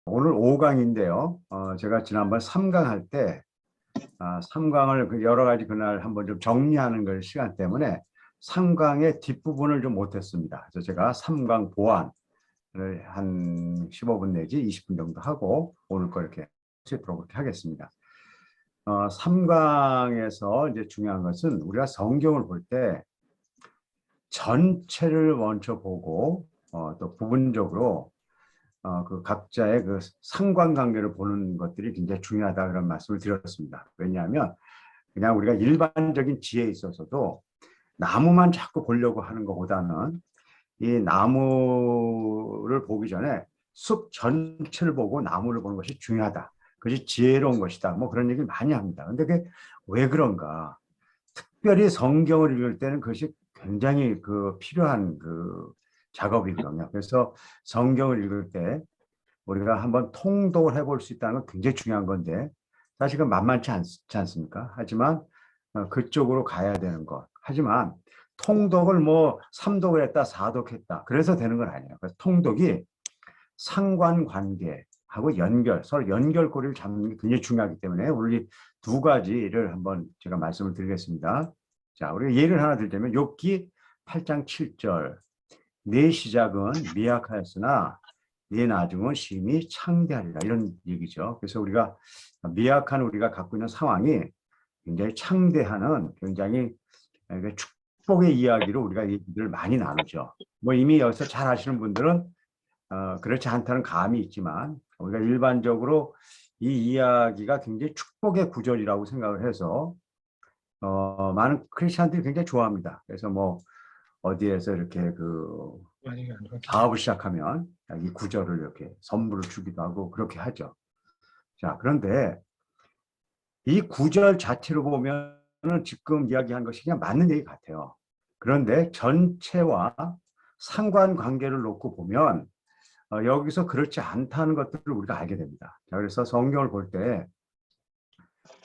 오늘 5강인데요. 제가 지난번 3강 할 때, 3강을 여러 가지 그날 한번 좀 정리하는 걸 시간 때문에 3강의 뒷부분을 좀 못했습니다. 그래서 제가 3강 보완을 한 15분 내지 20분 정도 하고 오늘 거 이렇게 그렇게 하겠습니다. 3강에서 이제 중요한 것은 우리가 성경을 볼 때 전체를 먼저 보고 또 부분적으로 그 각자의 그 상관관계를 보는 것들이 굉장히 중요하다 그런 말씀을 드렸습니다. 왜냐하면 그냥 우리가 일반적인 지혜에 있어서도 나무만 자꾸 보려고 하는 것보다는 이 나무를 보기 전에 숲 전체를 보고 나무를 보는 것이 중요하다. 그것이 지혜로운 것이다. 뭐 그런 얘기를 많이 합니다. 근데 그게 왜 그런가? 특별히 성경을 읽을 때는 그것이 굉장히 그 필요한 그 작업이거든요. 그래서 성경을 읽을 때 우리가 한번 통독을 해볼 수 있다는 건 굉장히 중요한 건데 사실 은 만만치 않지 않습니까? 하지만 그쪽으로 가야 되는 것. 하지만 통독을 뭐 3독을 했다, 4독했다. 그래서 되는 건 아니에요. 그래서 통독이 상관관계하고 연결, 서로 연결고리를 잡는 게 굉장히 중요하기 때문에 오늘 이 두 가지를 한번 제가 말씀을 드리겠습니다. 자, 우리가 예를 하나 들자면 욥기 8장 7절. 내 시작은 미약하였으나 네 나중은 심히 창대하리라 이런 얘기죠. 그래서 우리가 미약한 우리가 갖고 있는 상황이 굉장히 창대하는 굉장히 축복의 이야기로 우리가 얘기를 많이 나누죠. 뭐 이미 여기서 잘 아시는 분들은 그렇지 않다는 감이 있지만 우리가 일반적으로 이 이야기가 굉장히 축복의 구절이라고 생각을 해서 많은 크리스천들이 굉장히 좋아합니다. 그래서 뭐 어디에서 이렇게 그 사업을 시작하면 이 구절을 이렇게 선물을 주기도 하고 그렇게 하죠. 자, 그런데 이 구절 자체로 보면 지금 이야기한 것이 그냥 맞는 얘기 같아요. 그런데 전체와 상관관계를 놓고 보면 여기서 그렇지 않다는 것들을 우리가 알게 됩니다. 자, 그래서 성경을 볼 때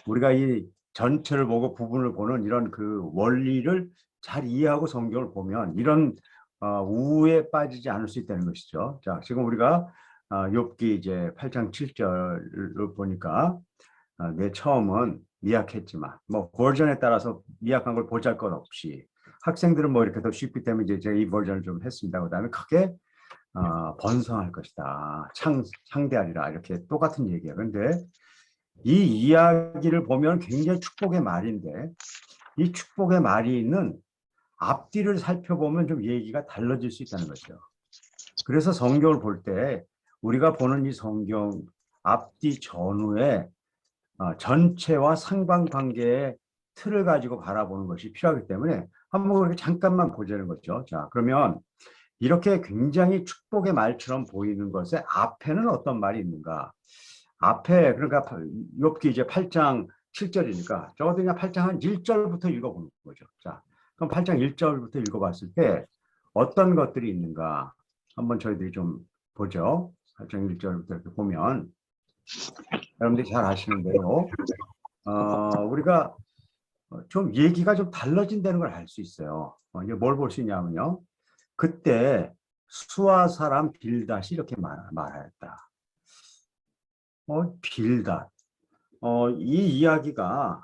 우리가 이 전체를 보고 부분을 보는 이런 그 원리를 잘 이해하고 성경을 보면 이런 우에 빠지지 않을 수 있다는 것이죠. 자, 지금 우리가 욥기 이제 8장 7절을 보니까 내 처음은 미약했지만 뭐 버전에 따라서 미약한 걸 보잘것없이 학생들은 뭐 이렇게 더 쉽기 때문에 이제 제가 이 버전을 좀 했습니다. 그다음에 크게 번성할 것이다. 창대하리라 이렇게 똑같은 얘기예요. 그런데 이 이야기를 보면 굉장히 축복의 말인데 이 축복의 말이 있는 앞뒤를 살펴보면 좀 얘기가 달라질 수 있다는 거죠. 그래서 성경을 볼 때 우리가 보는 이 성경 앞뒤 전후에 전체와 상관관계의 틀을 가지고 바라보는 것이 필요하기 때문에 한번 그렇게 잠깐만 보자는 거죠. 자, 그러면 이렇게 굉장히 축복의 말처럼 보이는 것에 앞에는 어떤 말이 있는가? 앞에 그러니까 욥기 이제 8장 7절이니까 적어도 그냥 8장 한 1절부터 읽어보는 거죠. 자, 그럼 8장 1절부터 읽어봤을 때 어떤 것들이 있는가? 한번 저희들이 좀 보죠. 8장 1절부터 이렇게 보면 여러분들이 잘 아시는 대로 우리가 좀 얘기가 좀 달라진다는 걸 알 수 있어요. 이제 뭘 볼 수 있냐면요. 그때 수아 사람 빌닷이 이렇게 말하였다. 빌닷. 이 이야기가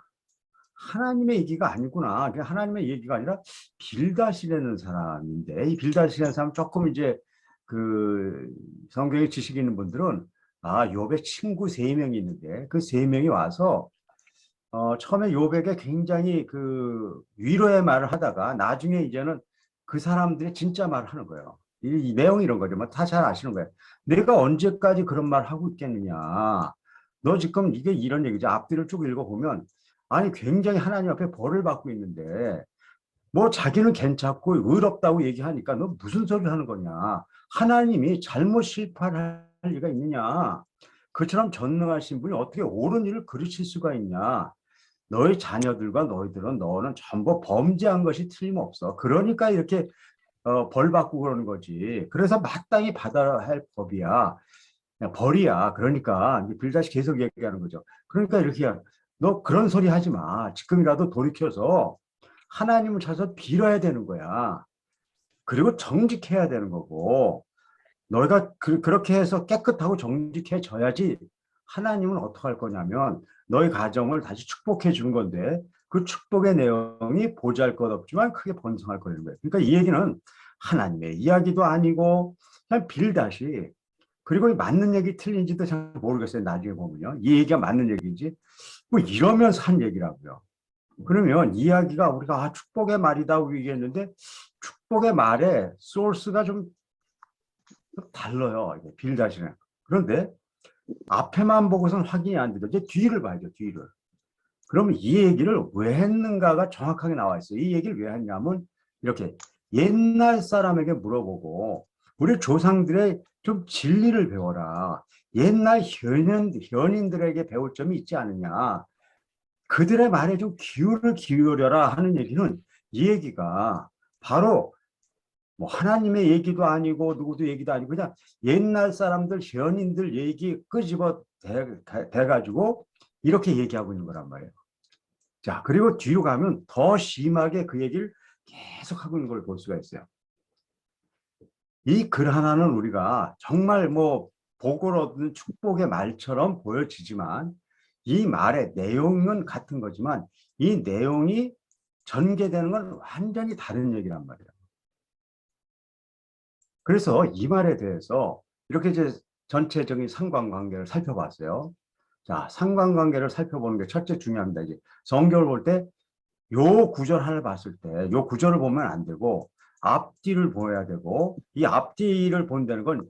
하나님의 얘기가 아니구나. 하나님의 얘기가 아니라 빌닷이라는 사람인데, 이 빌닷이라는 사람 조금 이제 그 성경에 지식이 있는 분들은 욥의 친구 세 명이 있는데 그 세 명이 와서 처음에 욥에게 굉장히 그 위로의 말을 하다가 나중에 이제는 그 사람들이 진짜 말을 하는 거예요. 이 내용이 이런 거죠. 뭐 다 잘 아시는 거예요. 내가 언제까지 그런 말 하고 있겠느냐. 너 지금 이게 이런 얘기죠. 앞뒤를 쭉 읽어보면 아니 굉장히 하나님 앞에 벌을 받고 있는데 뭐 자기는 괜찮고 의롭다고 얘기하니까 너 무슨 소리를 하는 거냐. 하나님이 잘못 실패할 리가 있느냐. 그처럼 전능하신 분이 어떻게 옳은 일을 그르칠 수가 있냐. 너희 자녀들과 너희들은 너는 전부 범죄한 것이 틀림없어. 그러니까 이렇게 벌 받고 그러는 거지. 그래서 마땅히 받아야 할 법이야. 벌이야. 그러니까 빌다시 계속 얘기하는 거죠. 그러니까 이렇게 너 그런 소리 하지 마. 지금이라도 돌이켜서 하나님을 찾아서 빌어야 되는 거야. 그리고 정직해야 되는 거고 너희가 그렇게 해서 깨끗하고 정직해져야지 하나님은 어떻게 할 거냐면 너희 가정을 다시 축복해 주는 건데 그 축복의 내용이 보잘것없지만 크게 번성할 거라는 거예요. 그러니까 이 얘기는 하나님의 이야기도 아니고 그냥 빌다시 그리고 맞는 얘기 틀린지도 잘 모르겠어요. 나중에 보면요. 이 얘기가 맞는 얘기인지 뭐 이러면서 한 얘기라고요. 그러면 이야기가 우리가 축복의 말이다 얘기했는데 축복의 말의 소스가 좀 달라요. 빌다시는. 그런데 앞에만 보고선 확인이 안 되죠. 이제 뒤를 봐야죠. 뒤를. 그러면 이 얘기를 왜 했는가가 정확하게 나와 있어요. 이 얘기를 왜 했냐면 이렇게 옛날 사람에게 물어보고 우리 조상들의 좀 진리를 배워라. 옛날 현인들에게 배울 점이 있지 않느냐. 그들의 말에 좀 귀를 기울여라 하는 얘기는 이 얘기가 바로 뭐 하나님의 얘기도 아니고 누구도 얘기도 아니고 그냥 옛날 사람들 현인들 얘기 끄집어 대가지고 이렇게 얘기하고 있는 거란 말이에요. 자, 그리고 뒤로 가면 더 심하게 그 얘기를 계속 하고 있는 걸 볼 수가 있어요. 이 글 하나는 우리가 정말 뭐 복을 얻는 축복의 말처럼 보여지지만 이 말의 내용은 같은 거지만 이 내용이 전개되는 건 완전히 다른 얘기란 말이에요. 그래서 이 말에 대해서 이렇게 이제 전체적인 상관관계를 살펴봤어요. 자, 상관관계를 살펴보는 게 첫째 중요합니다. 이제 성경을 볼 때 요 구절 하나를 봤을 때 요 구절을 보면 안 되고 앞뒤를 보여야 되고 이 앞뒤를 본다는 건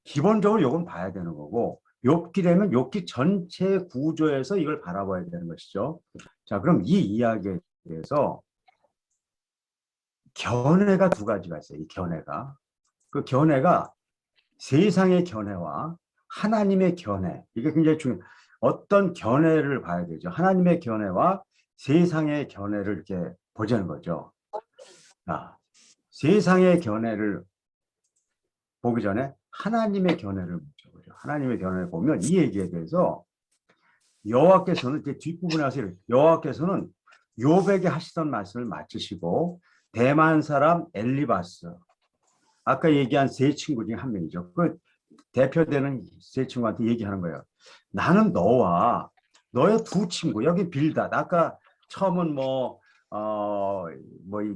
기본적으로 요건 봐야 되는 거고 욥기라면 욥기 전체 구조에서 이걸 바라봐야 되는 것이죠. 자, 그럼 이 이야기에 대해서 견해가 두 가지가 있어요. 이 견해가. 그 견해가 세상의 견해와 하나님의 견해. 이게 굉장히 중요해요. 어떤 견해를 봐야 되죠. 하나님의 견해와 세상의 견해를 이렇게 보자는 거죠. 자, 세상의 견해를 보기 전에 하나님의 견해를 먼저 보죠. 하나님의 견해를 보면 이 얘기에 대해서 여호와께서는 이제 뒷부분에 와서 여호와께서는 욥에게 하시던 말씀을 마치시고 대만 사람 엘리바스 아까 얘기한 세 친구 중에 한 명이죠. 그 대표되는 세 친구한테 얘기하는 거예요. 나는 너와 너의 두 친구 여기 빌닷 아까 처음은 뭐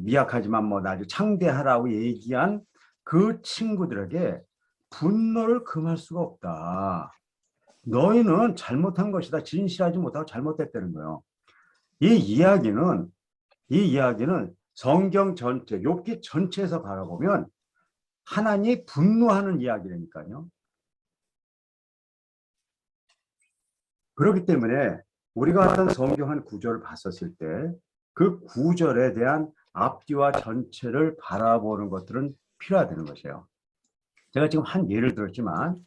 미약하지만 뭐 아주 창대하라고 얘기한 그 친구들에게 분노를 금할 수가 없다. 너희는 잘못한 것이다. 진실하지 못하고 잘못됐다는 거예요. 이 이야기는 성경 전체, 욥기 전체에서 바라보면 하나님이 분노하는 이야기라니까요. 그렇기 때문에 우리가 어떤 성경 한 구절을 봤었을 때 그 구절에 대한 앞뒤와 전체를 바라보는 것들은 필요하다는 것이에요. 제가 지금 한 예를 들었지만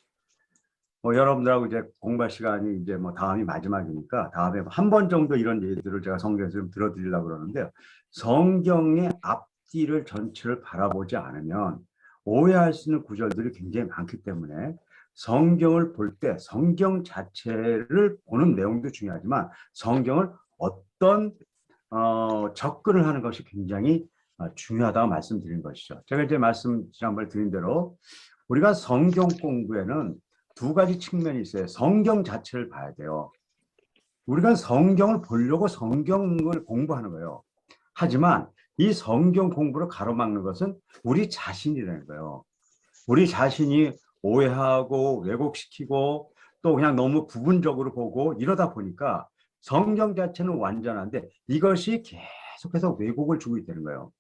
뭐 여러분들하고 이제 공부할 시간이 이제 뭐 다음이 마지막이니까 다음에 한 번 정도 이런 예들을 제가 성경에서 좀 들어드리려고 그러는데요. 성경의 앞뒤를 전체를 바라보지 않으면 오해할 수 있는 구절들이 굉장히 많기 때문에 성경을 볼 때 성경 자체를 보는 내용도 중요하지만 성경을 어떤 접근을 하는 것이 굉장히 중요하다고 말씀드린 것이죠. 제가 이제 말씀 지난번에 드린 대로 우리가 성경 공부에는 두 가지 측면이 있어요. 성경 자체를 봐야 돼요. 우리가 성경을 보려고 성경을 공부하는 거예요. 하지만 이 성경 공부를 가로막는 것은 우리 자신이라는 거예요. 우리 자신이 오해하고 왜곡시키고 또 그냥 너무 부분적으로 보고 이러다 보니까 성경 자체는 완전한데 이것이 계속해서 왜곡을 주고 있다는 거예요.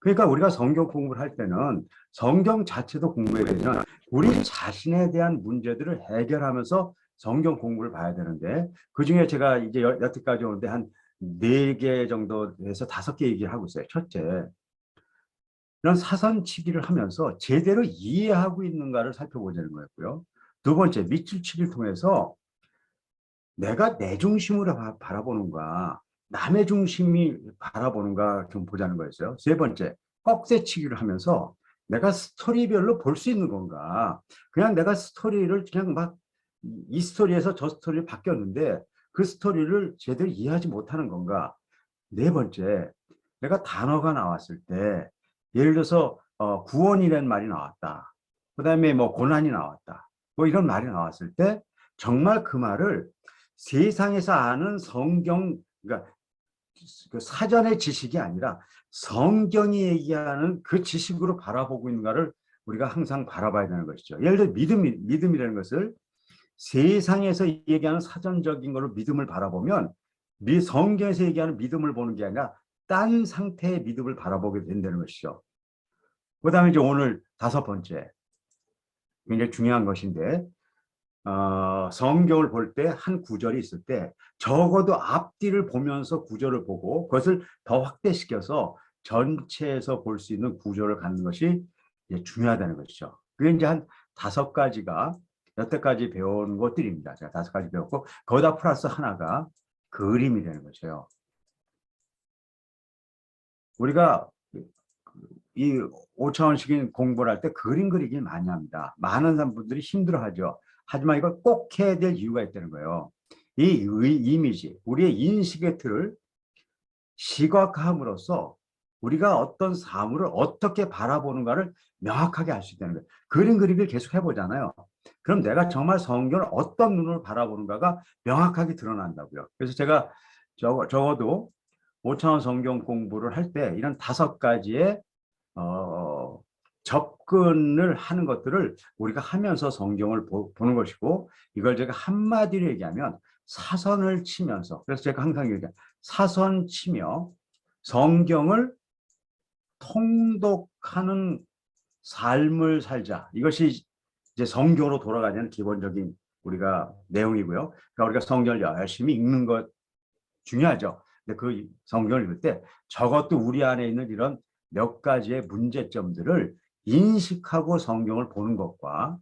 그러니까 우리가 성경 공부를 할 때는 성경 자체도 공부해야 되지만 우리 자신에 대한 문제들을 해결하면서 성경 공부를 봐야 되는데 그중에 제가 이제 여태까지 오는데 한 4개 정도에서 5개 얘기를 하고 있어요. 첫째, 이런 사선치기를 하면서 제대로 이해하고 있는가를 살펴보자는 거였고요. 두 번째, 밑줄치기를 통해서 내가 내 중심으로 바라보는가, 남의 중심이 바라보는가 좀 보자는 거였어요. 세 번째, 꺽쇠치기를 하면서 내가 스토리별로 볼 수 있는 건가. 그냥 내가 스토리를 그냥 막 이 스토리에서 저 스토리를 바뀌었는데 그 스토리를 제대로 이해하지 못하는 건가. 네 번째, 내가 단어가 나왔을 때 예를 들어서 구원이라는 말이 나왔다. 그다음에 뭐 고난이 나왔다. 뭐 이런 말이 나왔을 때 정말 그 말을 세상에서 아는 성경, 그러니까 그 사전의 지식이 아니라 성경이 얘기하는 그 지식으로 바라보고 있는가를 우리가 항상 바라봐야 되는 것이죠. 예를 들어 믿음이라는 것을 세상에서 얘기하는 사전적인 걸로 믿음을 바라보면 성경에서 얘기하는 믿음을 보는 게 아니라 딴 상태의 믿음을 바라보게 된다는 것이죠. 그다음에 이제 오늘 다섯 번째 굉장히 중요한 것인데 성경을 볼 때 한 구절이 있을 때 적어도 앞뒤를 보면서 구절을 보고 그것을 더 확대시켜서 전체에서 볼 수 있는 구조를 갖는 것이 중요하다는 것이죠. 그게 이제 한 다섯 가지가 여태까지 배운 것들입니다. 제가 다섯 가지 배웠고 거기다 플러스 하나가 그림이 되는 것이에요. 우리가 이 5차원식인 공부를 할 때 그림 그리기를 많이 합니다. 많은 분들이 힘들어하죠. 하지만 이걸 꼭 해야 될 이유가 있다는 거예요. 이 이미지, 우리의 인식의 틀을 시각화함으로써 우리가 어떤 사물을 어떻게 바라보는가를 명확하게 알 수 있다는 거예요. 그림 그리기를 계속 해보잖아요. 그럼 내가 정말 성경을 어떤 눈으로 바라보는가가 명확하게 드러난다고요. 그래서 제가 적어도 5차원 성경 공부를 할 때 이런 다섯 가지의 접근을 하는 것들을 우리가 하면서 성경을 보는 것이고 이걸 제가 한마디로 얘기하면 사선을 치면서 그래서 제가 항상 얘기해요. 사선 치며 성경을 통독하는 삶을 살자. 이것이 이제 성경으로 돌아가는 기본적인 우리가 내용이고요. 그러니까 우리가 성경을 열심히 읽는 것 중요하죠. 근데 그 성경을 읽을 때 저것도 우리 안에 있는 이런 몇 가지의 문제점들을 인식하고 성경을 보는 것과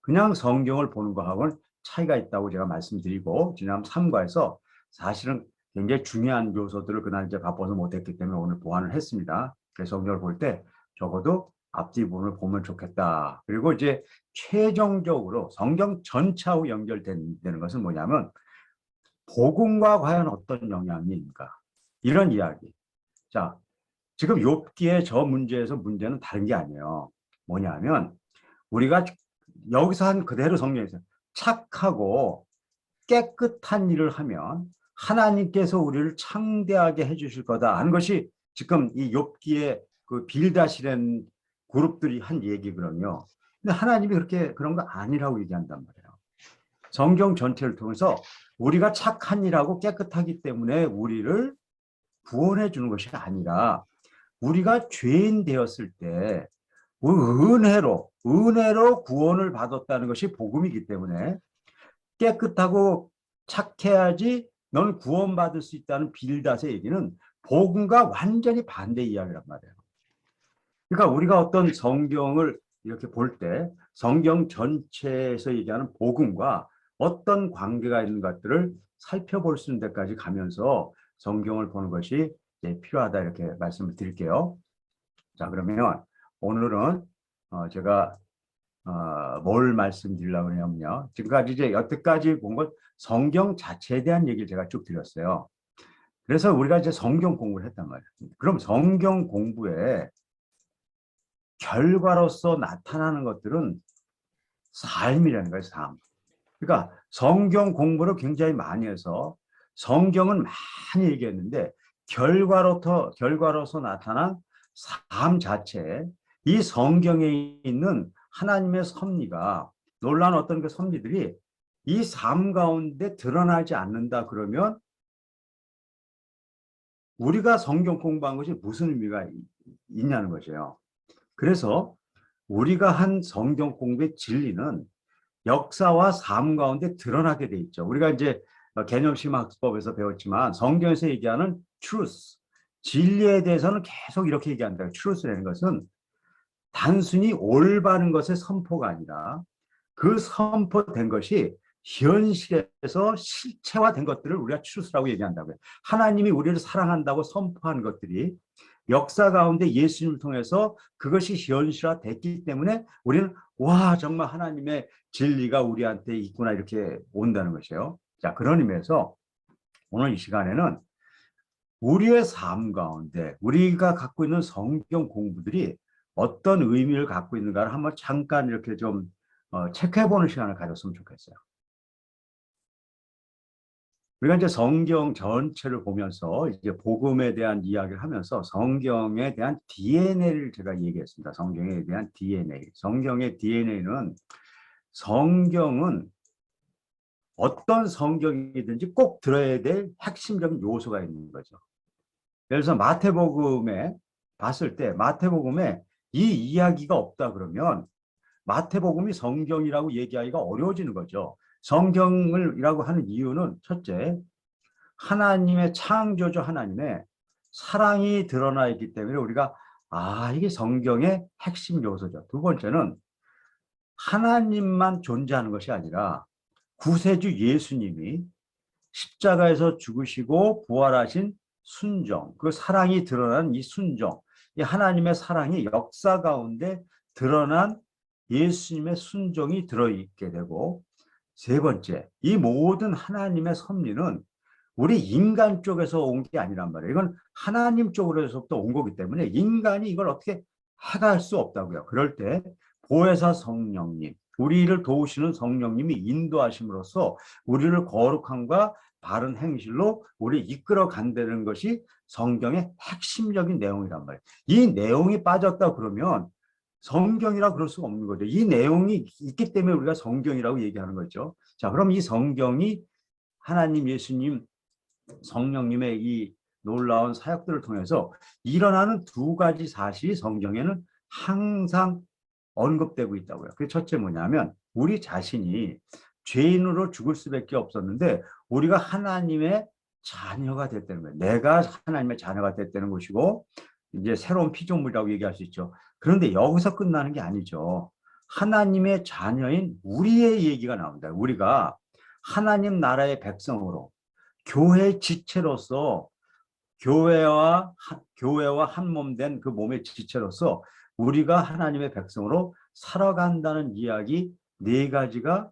그냥 성경을 보는 것하고는 차이가 있다고 제가 말씀드리고 지난 3과에서 사실은 굉장히 중요한 요소들을 그날 이제 바빠서 못했기 때문에 오늘 보완을 했습니다. 그래서 성경을 볼 때 적어도 앞뒤 부분을 보면 좋겠다. 그리고 이제 최종적으로 성경 전체하고 연결되는 것은 뭐냐면 복음과 과연 어떤 영향이 있는가 이런 이야기. 자, 지금 욥기의 저 문제에서 문제는 다른 게 아니에요. 뭐냐면 우리가 여기서 한 그대로 성경에서 착하고 깨끗한 일을 하면 하나님께서 우리를 창대하게 해주실 거다 하는 것이 지금 이 욥기의 그 빌다시라는 그룹들이 한 얘기거든요. 근데 하나님이 그렇게 그런 거 아니라고 얘기한단 말이에요. 성경 전체를 통해서 우리가 착한 일하고 깨끗하기 때문에 우리를 구원해 주는 것이 아니라 우리가 죄인 되었을 때 은혜로 구원을 받았다는 것이 복음이기 때문에 깨끗하고 착해야지 넌 구원받을 수 있다는 빌닷의 얘기는 복음과 완전히 반대 이야기란 말이에요. 그러니까 우리가 어떤 성경을 이렇게 볼 때 성경 전체에서 얘기하는 복음과 어떤 관계가 있는 것들을 살펴볼 수 있는 데까지 가면서 성경을 보는 것이 필요하다 이렇게 말씀을 드릴게요. 자, 그러면 오늘은 제가 뭘 말씀드리려고 하냐면요. 지금까지 이제 여태까지 본 것 성경 자체에 대한 얘기를 제가 쭉 드렸어요. 그래서 우리가 이제 성경 공부를 했단 말이에요. 그럼 성경 공부에 결과로서 나타나는 것들은 삶이라는 거예요, 삶. 그러니까 성경 공부를 굉장히 많이 해서 성경은 많이 얘기했는데 결과로서 나타난 삶 자체, 이 성경에 있는 하나님의 섭리가 놀라운 어떤 그 섭리들이 이 삶 가운데 드러나지 않는다 그러면 우리가 성경 공부한 것이 무슨 의미가 있냐는 거죠. 그래서 우리가 한 성경 공부의 진리는 역사와 삶 가운데 드러나게 돼 있죠. 우리가 이제 개념심학법에서 배웠지만 성경에서 얘기하는 truth, 진리에 대해서는 계속 이렇게 얘기한다. truth라는 것은 단순히 올바른 것의 선포가 아니라 그 선포된 것이 현실에서 실체화된 것들을 우리가 truth라고 얘기한다고요. 하나님이 우리를 사랑한다고 선포한 것들이 역사 가운데 예수님을 통해서 그것이 현실화됐기 때문에 우리는 와 정말 하나님의 진리가 우리한테 있구나 이렇게 온다는 것이에요. 자, 그런 의미에서 오늘 이 시간에는 우리의 삶 가운데 우리가 갖고 있는 성경 공부들이 어떤 의미를 갖고 있는가를 한번 잠깐 이렇게 좀 체크해보는 시간을 가졌으면 좋겠어요. 우리가 이제 성경 전체를 보면서 이제 복음에 대한 이야기를 하면서 성경에 대한 DNA를 제가 얘기했습니다. 성경에 대한 DNA. 성경의 DNA는 성경은 어떤 성경이든지 꼭 들어야 될 핵심적인 요소가 있는 거죠. 예를 들어서 마태복음에 봤을 때 마태복음에 이 이야기가 없다 그러면 마태복음이 성경이라고 얘기하기가 어려워지는 거죠. 성경이라고 하는 이유는 첫째, 하나님의 창조주 하나님의 사랑이 드러나 있기 때문에 우리가 이게 성경의 핵심 요소죠. 두 번째는 하나님만 존재하는 것이 아니라 구세주 예수님이 십자가에서 죽으시고 부활하신 순종, 그 사랑이 드러난 이 순종, 이 하나님의 사랑이 역사 가운데 드러난 예수님의 순종이 들어있게 되고, 세 번째, 이 모든 하나님의 섭리는 우리 인간 쪽에서 온 게 아니란 말이에요. 이건 하나님 쪽으로서부터 온 거기 때문에 인간이 이걸 어떻게 해갈 수 없다고요. 그럴 때 보혜사 성령님, 우리를 도우시는 성령님이 인도하심으로써 우리를 거룩함과 바른 행실로 우리 이끌어 간다는 것이 성경의 핵심적인 내용이란 말이에요. 이 내용이 빠졌다 그러면 성경이라 그럴 수가 없는 거죠. 이 내용이 있기 때문에 우리가 성경이라고 얘기하는 거죠. 자, 그럼 이 성경이 하나님, 예수님, 성령님의 이 놀라운 사역들을 통해서 일어나는 두 가지 사실이 성경에는 항상 언급되고 있다고요. 그 첫째 뭐냐면 우리 자신이 죄인으로 죽을 수밖에 없었는데 우리가 하나님의 자녀가 됐다는 거예요. 내가 하나님의 자녀가 됐다는 것이고 이제 새로운 피조물이라고 얘기할 수 있죠. 그런데 여기서 끝나는 게 아니죠. 하나님의 자녀인 우리의 얘기가 나옵니다. 우리가 하나님 나라의 백성으로 교회 지체로서 교회와 한 몸 된 그 몸의 지체로서 우리가 하나님의 백성으로 살아간다는 이야기 네 가지가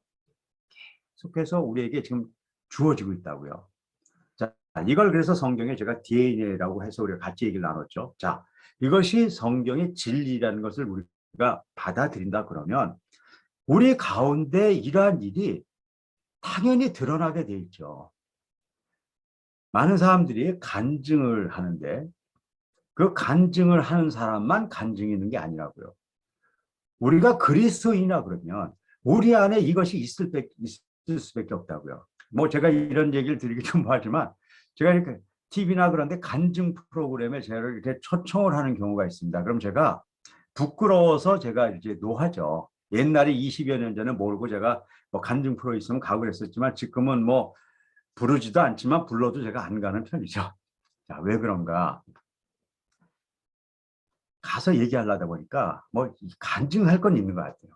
계속해서 우리에게 지금 주어지고 있다고요. 자, 이걸 그래서 성경에 제가 DNA라고 해서 우리가 같이 얘기를 나눴죠. 자, 이것이 성경의 진리라는 것을 우리가 받아들인다 그러면 우리 가운데 이러한 일이 당연히 드러나게 돼 있죠. 많은 사람들이 간증을 하는데 그 간증을 하는 사람만 간증이 있는 게 아니라고요. 우리가 그리스도인이라 그러면 우리 안에 이것이 있을 수밖에 없다고요. 뭐 제가 이런 얘기를 드리기 좀 뭐하지만 제가 이렇게 TV나 그런데 간증 프로그램에 제가 이렇게 초청을 하는 경우가 있습니다. 그럼 제가 부끄러워서 제가 이제 노하죠. 옛날에 20여 년 전에 모르고 제가 뭐 간증 프로 있으면 가고 그랬었지만 지금은 뭐 부르지도 않지만 불러도 제가 안 가는 편이죠. 자, 왜 그런가? 가서 얘기하려다 보니까 뭐 간증할 건 있는 것 같아요.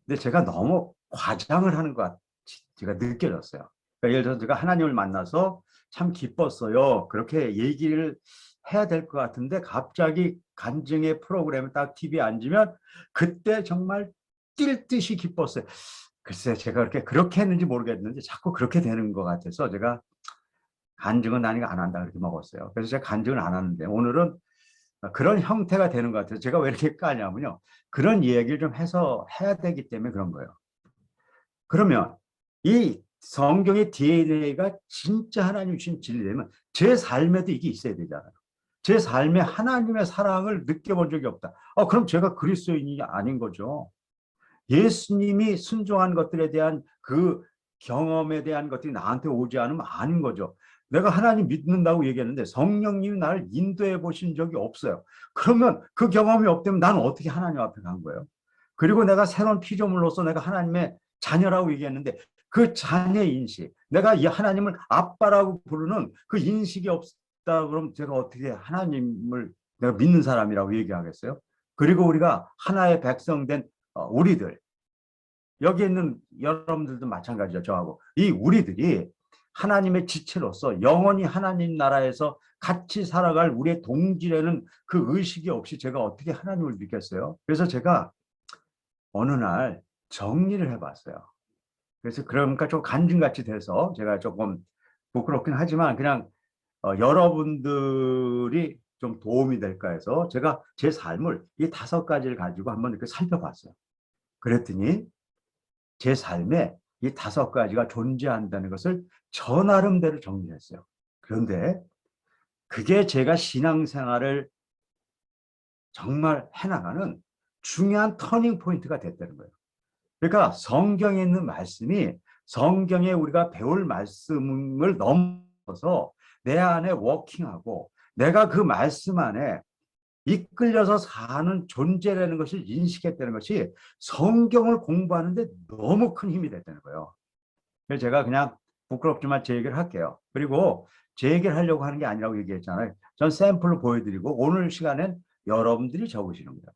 근데 제가 너무 과장을 하는 것 같이 제가 느껴졌어요. 그러니까 예를 들어서 제가 하나님을 만나서 참 기뻤어요. 그렇게 얘기를 해야 될 것 같은데 갑자기 간증의 프로그램에 딱 TV에 앉으면 그때 정말 뛸 듯이 기뻤어요. 글쎄 제가 그렇게 했는지 모르겠는데 자꾸 그렇게 되는 것 같아서 제가 간증은 아니가 안 한다 그렇게 먹었어요. 그래서 제가 간증을 안 하는데 오늘은 그런 형태가 되는 것 같아요. 제가 왜 이렇게 까냐면요. 그런 얘기를 좀 해서 해야 되기 때문에 그런 거예요. 그러면 이 성경의 DNA가 진짜 하나님 주신 진리라면 제 삶에도 이게 있어야 되잖아요. 제 삶에 하나님의 사랑을 느껴본 적이 없다. 그럼 제가 그리스도인이 아닌 거죠. 예수님이 순종한 것들에 대한 그 경험에 대한 것들이 나한테 오지 않으면 아닌 거죠. 내가 하나님 믿는다고 얘기했는데 성령님이 나를 인도해 보신 적이 없어요. 그러면 그 경험이 없다면 나는 어떻게 하나님 앞에 간 거예요? 그리고 내가 새로운 피조물로서 내가 하나님의 자녀라고 얘기했는데 그 자녀 인식, 내가 이 하나님을 아빠라고 부르는 그 인식이 없다 그러면 제가 어떻게 하나님을 내가 믿는 사람이라고 얘기하겠어요? 그리고 우리가 하나의 백성된 우리들, 여기 있는 여러분들도 마찬가지죠. 저하고. 이 우리들이 하나님의 지체로서 영원히 하나님 나라에서 같이 살아갈 우리의 동지라는 그 의식이 없이 제가 어떻게 하나님을 믿겠어요? 그래서 제가 어느 날 정리를 해봤어요. 그래서 그러니까 좀 간증같이 돼서 제가 조금 부끄럽긴 하지만 그냥 여러분들이 좀 도움이 될까 해서 제가 제 삶을 이 5가지를 가지고 한번 이렇게 살펴봤어요. 그랬더니 제 삶에 이 5가지가 존재한다는 것을 저 나름대로 정리했어요. 그런데 그게 제가 신앙생활을 정말 해나가는 중요한 터닝 포인트가 됐다는 거예요. 그러니까 성경에 있는 말씀이 성경에 우리가 배울 말씀을 넘어서 내 안에 워킹하고 내가 그 말씀 안에 이끌려서 사는 존재라는 것을 인식했다는 것이 성경을 공부하는데 너무 큰 힘이 됐다는 거예요. 그래서 제가 그냥 부끄럽지만 제 얘기를 할게요. 그리고 제 얘기를 하려고 하는 게 아니라고 얘기했잖아요. 전 샘플로 보여드리고 오늘 시간엔 여러분들이 적으시는 거예요.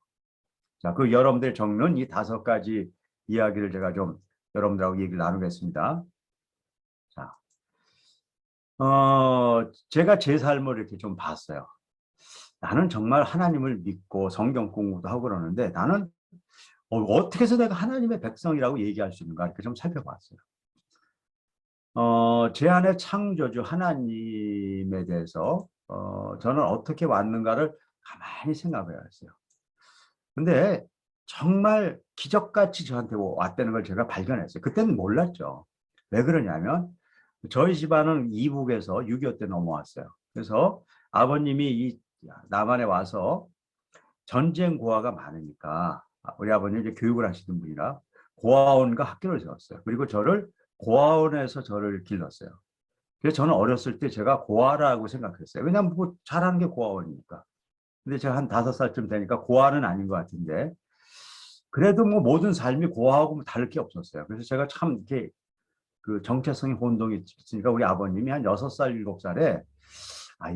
자, 그 여러분들이 적는 이 5가지 이야기를 제가 좀 여러분들하고 얘기를 나누겠습니다. 자, 제가 제 삶을 이렇게 좀 봤어요. 나는 정말 하나님을 믿고 성경 공부도 하고 그러는데 나는 어떻게 해서 내가 하나님의 백성이라고 얘기할 수 있는가 이렇게 좀 살펴봤어요. 제 안에 창조주 하나님에 대해서 저는 어떻게 왔는가를 가만히 생각해 봤어요. 근데 정말 기적같이 저한테 왔다는 걸 제가 발견했어요. 그때는 몰랐죠. 왜 그러냐면 저희 집안은 이북에서 6.25 때 넘어왔어요. 그래서 아버님이 이 남한에 와서 전쟁 고아가 많으니까 우리 아버님이 이제 교육을 하시던 분이라 고아원과 학교를 세웠어요. 그리고 저를 고아원에서 저를 길렀어요. 그래서 저는 어렸을 때 제가 고아라고 생각했어요. 왜냐하면 뭐 잘하는 게 고아원이니까. 근데 제가 한 5살쯤 되니까 고아는 아닌 것 같은데 그래도 뭐 모든 삶이 고아하고 뭐 다를 게 없었어요. 그래서 제가 참 이렇게 그 정체성이 혼동이 있으니까 우리 아버님이 한 6살, 7살에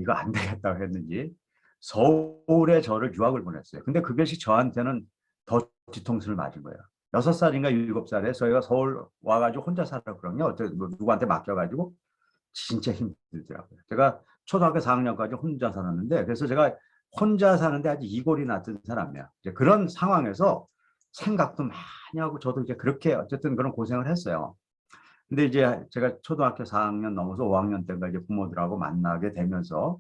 이거 안 되겠다고 했는지 서울에 저를 유학을 보냈어요. 근데 그것이 저한테는 더 뒤통수를 맞은 거예요. 6살인가 7살에 저희가 서울 와가지고 혼자 살아 그러면 어떻게 뭐 누구한테 맡겨가지고 진짜 힘들더라고요. 제가 초등학교 4학년까지 혼자 살았는데 그래서 제가 혼자 사는데 아주 이골이 났던 사람이야. 이제 그런 상황에서 생각도 많이 하고 저도 이제 그렇게 어쨌든 그런 고생을 했어요. 근데 이제 제가 초등학교 4학년 넘어서 5학년 때인가 이제 부모들하고 만나게 되면서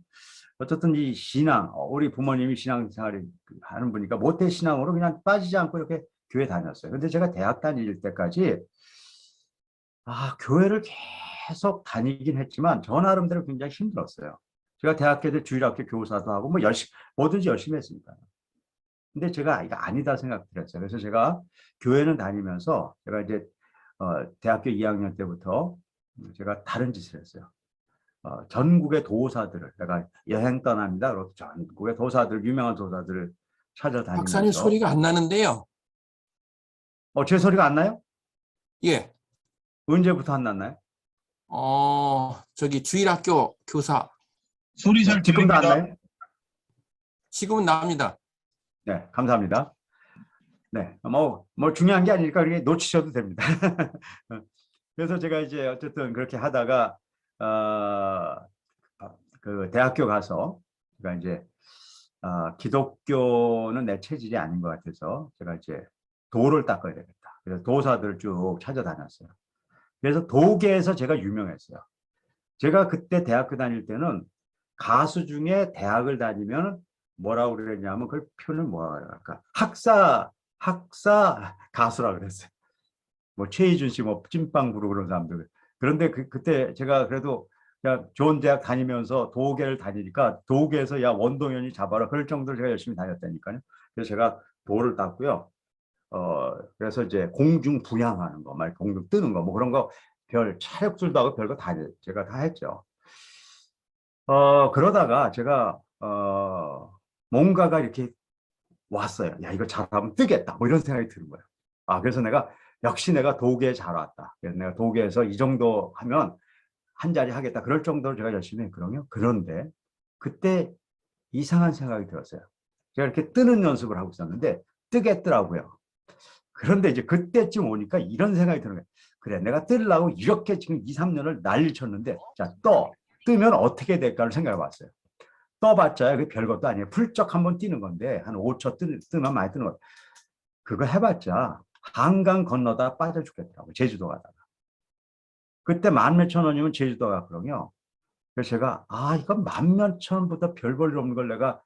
어쨌든 이 신앙, 우리 부모님이 신앙생활을 하는 분이니까 모태 신앙으로 그냥 빠지지 않고 이렇게 교회 다녔어요. 근데 제가 대학 다닐 때까지 교회를 계속 다니긴 했지만 저 나름대로 굉장히 힘들었어요. 제가 대학교 때 주일학교 교사도 하고 뭐 뭐든지 열심히 했습니다. 근데 제가 이거 아니다 생각들었어요. 그래서 제가 교회는 다니면서 제가 이제 대학교 2학년 때부터 제가 다른 짓을 했어요. 전국의 도사들을 내가 여행 떠납니다. 그래서 전국의 도사들 유명한 도사들을 박사님 찾아다니면서 소리가 안 나는데요. 제 소리가 안 나요? 예. 언제부터 안 났나요? 저기 주일학교 교사. 소리 잘 지금도 안 들립니다. 나요? 지금은 납니다. 네, 감사합니다. 네, 뭐 중요한 게 아니니까 그렇게 놓치셔도 됩니다. 그래서 제가 이제 어쨌든 그렇게 하다가 그 대학교 가서 제가 이제 기독교는 내 체질이 아닌 것 같아서 제가 이제 도를 닦아야 되겠다. 그래서 도사들을 쭉 찾아다녔어요. 그래서 도계에서 제가 유명했어요. 제가 그때 대학교 다닐 때는 가수 중에 대학을 다니면 뭐라고 그랬냐면 그걸 표현을 뭐라고 할까? 학사 가수라 그랬어요. 뭐 최희준 씨, 뭐 찐빵 부르고 그런 사람들. 그런데 그때 제가 그래도 그냥 좋은 대학 다니면서 도계를 다니니까 도계에서 야 원동현이 잡아라 그럴 정도로 제가 열심히 다녔다니까요. 그래서 제가 도를 땄고요. 그래서 이제 공중 부양하는 거, 말 공중 뜨는 거, 뭐 그런 거 별 차력술도 하고 별거 다 제가 다 했죠. 그러다가 제가 뭔가가 이렇게 왔어요. 야, 이거 잘하면 뜨겠다. 뭐 이런 생각이 드는 거예요. 그래서 역시 내가 도계에 잘 왔다. 그래서 내가 도계에서 이 정도 하면 한 자리 하겠다. 그럴 정도로 제가 열심히 했거든요. 그런데 그때 이상한 생각이 들었어요. 제가 이렇게 뜨는 연습을 하고 있었는데 뜨겠더라고요. 그런데 이제 그때쯤 오니까 이런 생각이 드는 거예요. 그래, 내가 뜨려고 이렇게 지금 2, 3년을 난리 쳤는데 자, 뜨면 어떻게 될까를 생각해 봤어요. 떠봤자 그게 별것도 아니에요. 풀쩍 한번 뛰는 건데 한 5초 뜨면 많이 뜨는 거예요. 그거 해봤자 한강 건너다 빠져 죽겠더라고요. 제주도 가다가. 그때 10,000몇 원이면 제주도 갔거든요. 그래서 제가 이건 만면천보다 별 볼 일 없는 걸 내가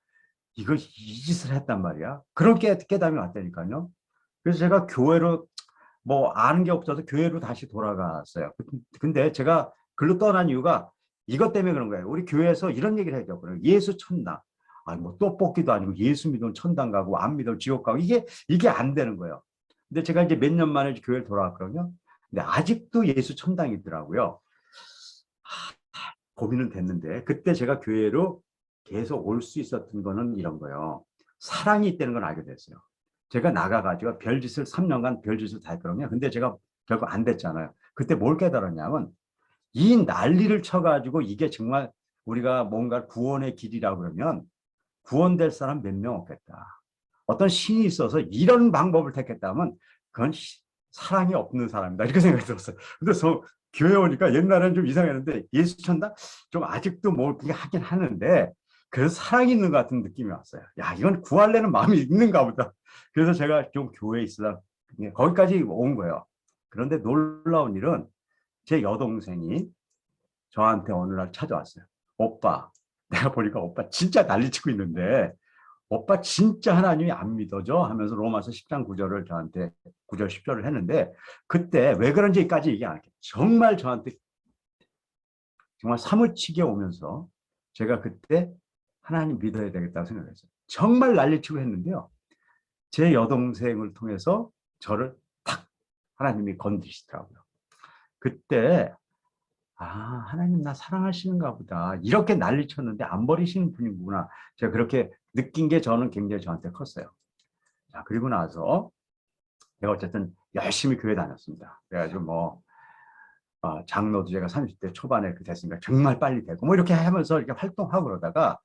이걸 이 짓을 했단 말이야. 그런 깨달음이 왔다니까요. 그래서 제가 교회로 뭐 아는 게 없어서 교회로 다시 돌아갔어요. 근데 제가 글로 떠난 이유가 이것 때문에 그런 거예요. 우리 교회에서 이런 얘기를 해줬거든요. 예수 천당. 뭐 떡볶이도 아니고 예수 믿으면 천당 가고 안 믿으면 지옥 가고 이게 안 되는 거예요. 근데 제가 이제 몇 년 만에 교회를 돌아왔거든요. 근데 아직도 예수 천당이더라고요. 고민은 됐는데 그때 제가 교회로 계속 올 수 있었던 거는 이런 거예요. 사랑이 있다는 걸 알게 됐어요. 제가 나가가지고 별짓을 3년간 별짓을 다 했거든요. 근데 제가 결국 안 됐잖아요. 그때 뭘 깨달았냐면 이 난리를 쳐가지고 이게 정말 우리가 뭔가 구원의 길이라고 그러면 구원될 사람 몇 명 없겠다. 어떤 신이 있어서 이런 방법을 택했다면 그건 사랑이 없는 사람이다. 이렇게 생각이 들었어요. 그래서 교회 오니까 옛날에는 좀 이상했는데 예수 천당 좀 아직도 뭐 그게 하긴 하는데 그래서 사랑이 있는 것 같은 느낌이 왔어요. 야, 이건 구할래는 마음이 있는가 보다. 그래서 제가 좀 교회에 있으라 거기까지 온 거예요. 그런데 놀라운 일은 제 여동생이 저한테 어느 날 찾아왔어요. 오빠, 내가 보니까 오빠 진짜 난리치고 있는데 오빠 진짜 하나님이 안 믿어져? 하면서 로마서 10장 9절을 저한테 9절 10절을 했는데 그때 왜 그런지까지 얘기 안 할게요. 정말 저한테 정말 사무치게 오면서 제가 그때 하나님 믿어야 되겠다고 생각했어요. 정말 난리치고 했는데요. 제 여동생을 통해서 저를 탁 하나님이 건드시더라고요. 그때 하나님 나 사랑하시는가 보다. 이렇게 난리쳤는데 안 버리시는 분이구나. 제가 그렇게 느낀 게 저는 굉장히 저한테 컸어요. 자, 그리고 나서 제가 어쨌든 열심히 교회 다녔습니다. 그래가지고 뭐 장로도 제가 30대 초반에 됐으니까 정말 빨리 되고 뭐 이렇게 하면서 이렇게 활동하고 그러다가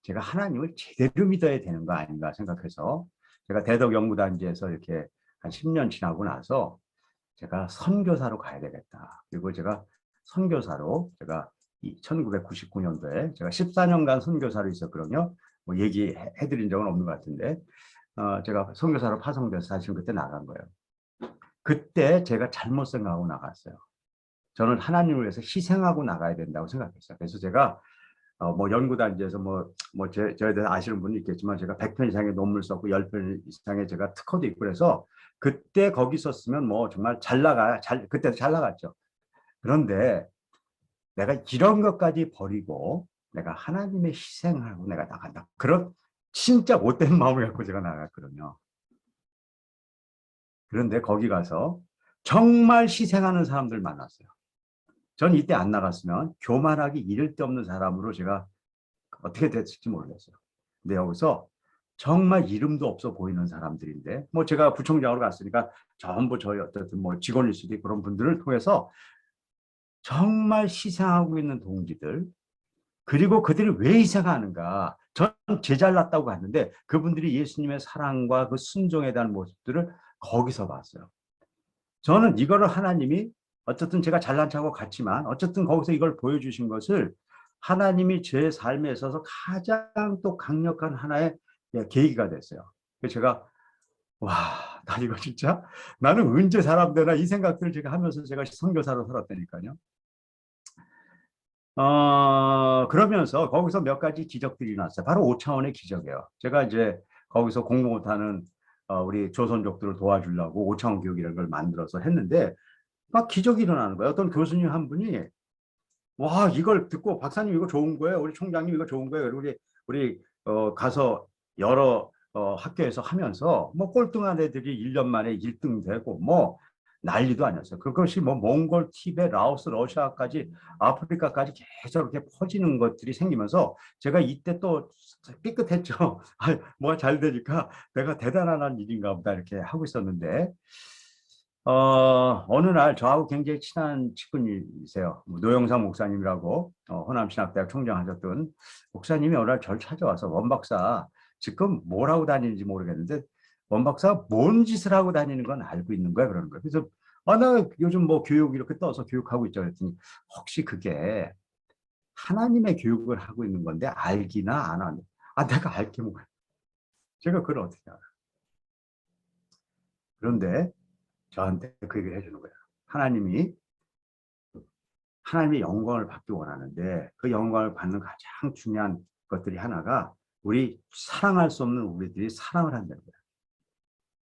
제가 하나님을 제대로 믿어야 되는 거 아닌가 생각해서 제가 대덕연구단지에서 이렇게 한 10년 지나고 나서 제가 선교사로 가야 되겠다. 그리고 제가 선교사로 제가 1999년도에 제가 14년간 선교사로 있었거든요. 뭐 얘기해드린 적은 없는 것 같은데 제가 선교사로 파송돼서 사실 그때 나간 거예요. 그때 제가 잘못 생각하고 나갔어요. 저는 하나님을 위해서 희생하고 나가야 된다고 생각했어요. 그래서 제가 뭐 연구단지에서 저에 대해서 아시는 분이 있겠지만 제가 100편 이상의 논문 썼고 10편 이상의 제가 특허도 있고 그래서 그때 거기 썼으면 뭐 정말 그때도 잘 나갔죠. 그런데 내가 이런 것까지 버리고 내가 하나님의 희생하고 내가 나간다. 그런 진짜 못된 마음을 갖고 제가 나갔거든요. 그런데 거기 가서 정말 희생하는 사람들 만났어요. 전 이때 안 나갔으면 교만하기 이를 데 없는 사람으로 제가 어떻게 됐을지 모르겠어요. 근데 여기서 정말 이름도 없어 보이는 사람들인데 뭐 제가 부총장으로 갔으니까 전부 저희 어쨌든 뭐 직원일 수도 있고 그런 분들을 통해서 정말 희생하고 있는 동지들 그리고 그들이 왜 희생하는가 전 제잘났다고 갔는데 그분들이 예수님의 사랑과 그 순종에 대한 모습들을 거기서 봤어요. 저는 이거를 하나님이 어쨌든 제가 잘난 척하고 갔지만 어쨌든 거기서 이걸 보여주신 것을 하나님이 제 삶에 있어서 가장 또 강력한 하나의 계기가 됐어요. 그래서 제가 나 이거 진짜 나는 언제 사람 되나 이 생각들을 제가 하면서 제가 선교사로 살았다니까요. 그러면서 거기서 몇 가지 기적들이 났어요. 바로 5차원의 기적이에요. 제가 이제 거기서 공부 못하는 우리 조선족들을 도와주려고 5차원 교육이라는 걸 만들어서 했는데 막 기적이 일어나는 거예요. 어떤 교수님 한 분이 와 이걸 듣고 박사님 이거 좋은 거예요. 우리 총장님 이거 좋은 거예요. 그리고 우리 가서 여러 학교에서 하면서 뭐 꼴등한 애들이 1년 만에 1등 되고 뭐 난리도 아니었어요. 그것이 뭐 몽골, 티베트, 라오스, 러시아까지 아프리카까지 계속 이렇게 퍼지는 것들이 생기면서 제가 이때 또 삐끗했죠. 뭐가 잘 되니까 내가 대단한 일인가 보다 이렇게 하고 있었는데 어느 날 저하고 굉장히 친한 측근이세요. 노영상 목사님이라고 호남신학대학 총장하셨던 목사님이 어느 날 저를 찾아와서 원 박사 지금 뭘 하고 다니는지 모르겠는데 원 박사가 뭔 짓을 하고 다니는 건 알고 있는 거야 그러는 거예요. 그래서 나 요즘 뭐 교육 이렇게 떠서 교육하고 있죠 그랬더니 혹시 그게 하나님의 교육을 하고 있는 건데 알기나 안 하냐. 내가 알게 뭐야. 제가 그걸 어떻게 알아. 그런데 저한테 그 얘기를 해주는 거예요. 하나님이 하나님의 영광을 받기 원하는데 그 영광을 받는 가장 중요한 것들이 하나가 우리 사랑할 수 없는 우리들이 사랑을 한다는 거예요.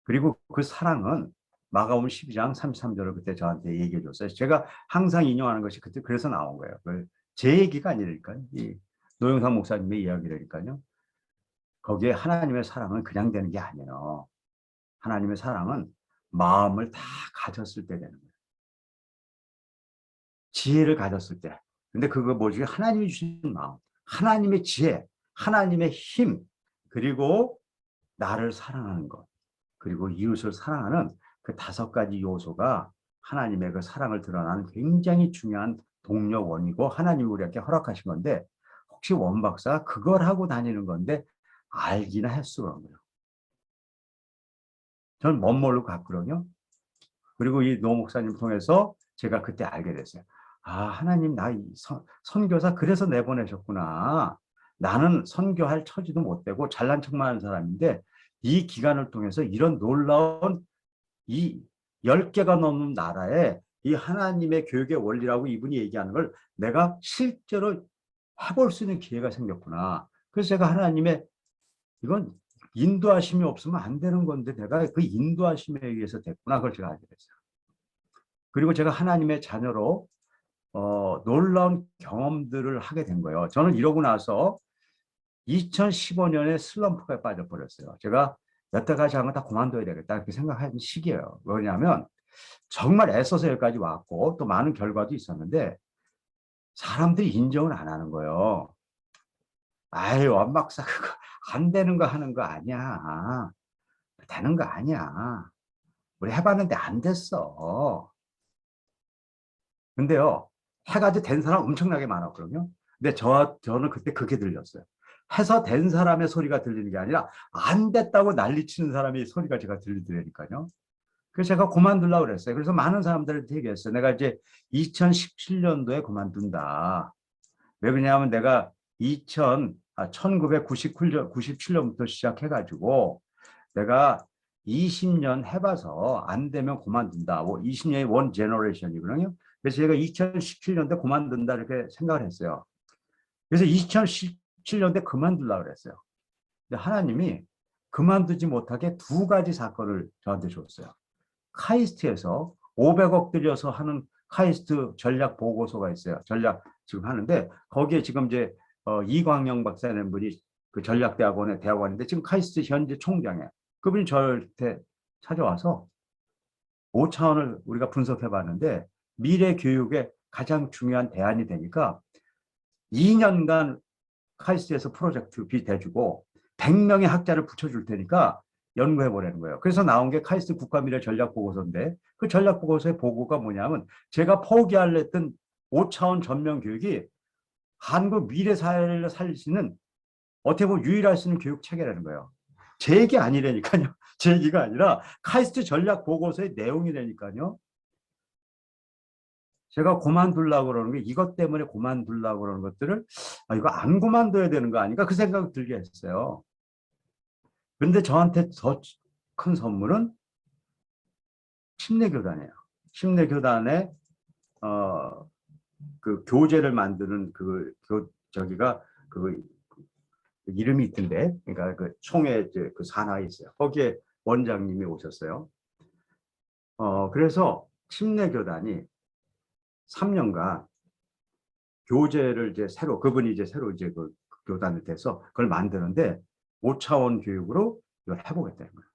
그리고 그 사랑은 마가복음 12장 33절을 그때 저한테 얘기해 줬어요. 제가 항상 인용하는 것이 그때 그래서 나온 거예요. 제 얘기가 아니라니까요. 이 노영상 목사님의 이야기라니까요. 거기에 하나님의 사랑은 그냥 되는 게 아니에요. 하나님의 사랑은 마음을 다 가졌을 때 되는 거예요. 지혜를 가졌을 때. 근데 그거 뭐지? 하나님이 주신 마음, 하나님의 지혜, 하나님의 힘, 그리고 나를 사랑하는 것, 그리고 이웃을 사랑하는 그 5가지 요소가 하나님의 그 사랑을 드러나는 굉장히 중요한 동력원이고 하나님이 우리에게 허락하신 건데 혹시 원 박사가 그걸 하고 다니는 건데 알기나 했어 그런 거예요. 저는 멋모르고 갔거든요. 그리고 이 노 목사님 통해서 제가 그때 알게 됐어요. 아, 하나님 나 선교사 그래서 내보내셨구나. 나는 선교할 처지도 못 되고 잘난 척만 하는 사람인데 이 기간을 통해서 이런 놀라운 이 10개가 넘는 나라에 이 하나님의 교육의 원리라고 이분이 얘기하는 걸 내가 실제로 해볼 수 있는 기회가 생겼구나. 그래서 제가 하나님의 이건 인도하심이 없으면 안 되는 건데 내가 그 인도하심에 의해서 됐구나. 그걸 제가 알게 됐어요. 그리고 제가 하나님의 자녀로 놀라운 경험들을 하게 된 거예요. 저는 이러고 나서 2015년에 슬럼프가 빠져버렸어요. 제가 여태까지 한 거 다 그만둬야 되겠다 이렇게 생각하는 시기예요. 왜냐하면 정말 애써서 여기까지 왔고 또 많은 결과도 있었는데 사람들이 인정을 안 하는 거예요. 아유, 원박사 그거 안 되는 거 하는 거 아니야. 되는 거 아니야. 우리 해봤는데 안 됐어. 근데요, 해가지고 된 사람 엄청나게 많았거든요. 근데 저는 그때 그게 들렸어요. 해서 된 사람의 소리가 들리는 게 아니라 안 됐다고 난리치는 사람의 소리가 제가 들리더라니까요. 그래서 제가 그만두려고 그랬어요. 그래서 많은 사람들한테 얘기했어요. 내가 이제 2017년도에 그만둔다. 왜 그러냐면 내가 1997년부터 시작해가지고 내가 20년 해봐서 안 되면 그만둔다. 20년이 원 제너레이션이거든요. 그래서 제가 2017년도에 그만둔다 이렇게 생각을 했어요. 그래서 2017년도에 그만두려고 그랬어요. 근데 하나님이 그만두지 못하게 2가지 사건을 저한테 줬어요. 카이스트에서 500억 들여서 하는 카이스트 전략 보고서가 있어요. 전략 지금 하는데 거기에 지금 이제 이광영 박사라는 분이 그 전략대학원의 대학원인데 지금 카이스트 현재 총장이에요. 그분이 저한테 찾아와서 5차원을 우리가 분석해 봤는데 미래 교육의 가장 중요한 대안이 되니까 2년간 카이스트에서 프로젝트 비 대주고 100명의 학자를 붙여줄 테니까 연구해 보라는 거예요. 그래서 나온 게 카이스트 국가미래 전략 보고서인데 그 전략 보고서의 보고가 뭐냐면 제가 포기하려 했던 5차원 전면 교육이 한국 미래 사회를 살릴 수 있는 어떻게 보면 유일할 수 있는 교육 체계라는 거예요. 제 얘기 아니라니까요. 제 얘기가 아니라 카이스트 전략 보고서의 내용이라니까요. 제가 그만두려고 그러는 게 이것 때문에 그만두려고 그러는 것들을 이거 안 그만둬야 되는 거 아닌가 그 생각이 들게 했어요. 그런데 저한테 더 큰 선물은 침례교단이에요. 침례교단의 그 교재를 만드는 저기가 그 이름이 있던데, 그러니까 그 총회 그 산하에 있어요. 거기에 원장님이 오셨어요. 그래서 침례교단이 3년간 교재를 이제 그분이 이제 새로 이제 그 교단을 돼서 그걸 만드는데 5차원 교육으로 이걸 해보겠다는 거예요.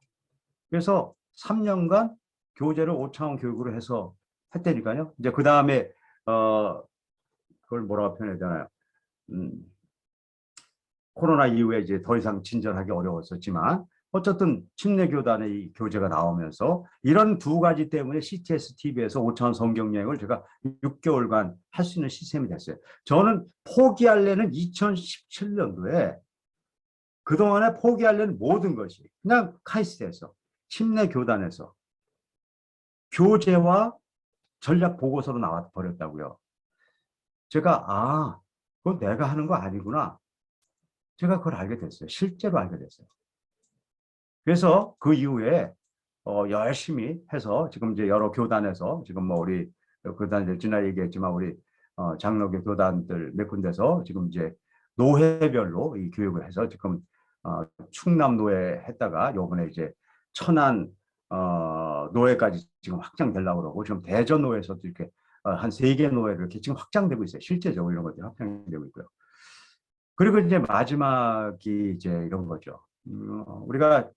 그래서 3년간 교재를 5차원 교육으로 해서 했다니까요. 이제 그 다음에 그걸 뭐라고 표현해야 되나요? 코로나 이후에 이제 더 이상 진전하기 어려웠었지만 어쨌든 침례교단의 이 교재가 나오면서 이런 2가지 때문에 CTS TV에서 5차원 성경 여행을 제가 6개월간 할 수 있는 시스템이 됐어요. 저는 포기하려는 2017년도에 그동안에 포기하려는 모든 것이 그냥 카이스트에서 침례교단에서 교재와 전략 보고서로 나와 버렸다고요. 제가 그건 내가 하는 거 아니구나. 제가 그걸 알게 됐어요. 실제로 알게 됐어요. 그래서 그 이후에 열심히 해서 지금 이제 여러 교단에서 지금 뭐 우리 교단들 지난 얘기했지만 우리 장로교 교단들 몇 군데서 지금 이제 노회별로 이 교육을 해서 지금 충남 노회 했다가 요번에 이제 천안 노회까지 지금 확장되려고 그러고 지금 대전 노회에서도 이렇게 한 3개 노회를 이렇게 지금 확장되고 있어요. 실제적으로 이런 것들이 확장되고 있고요. 그리고 이제 마지막이 이제 이런 거죠. 우리가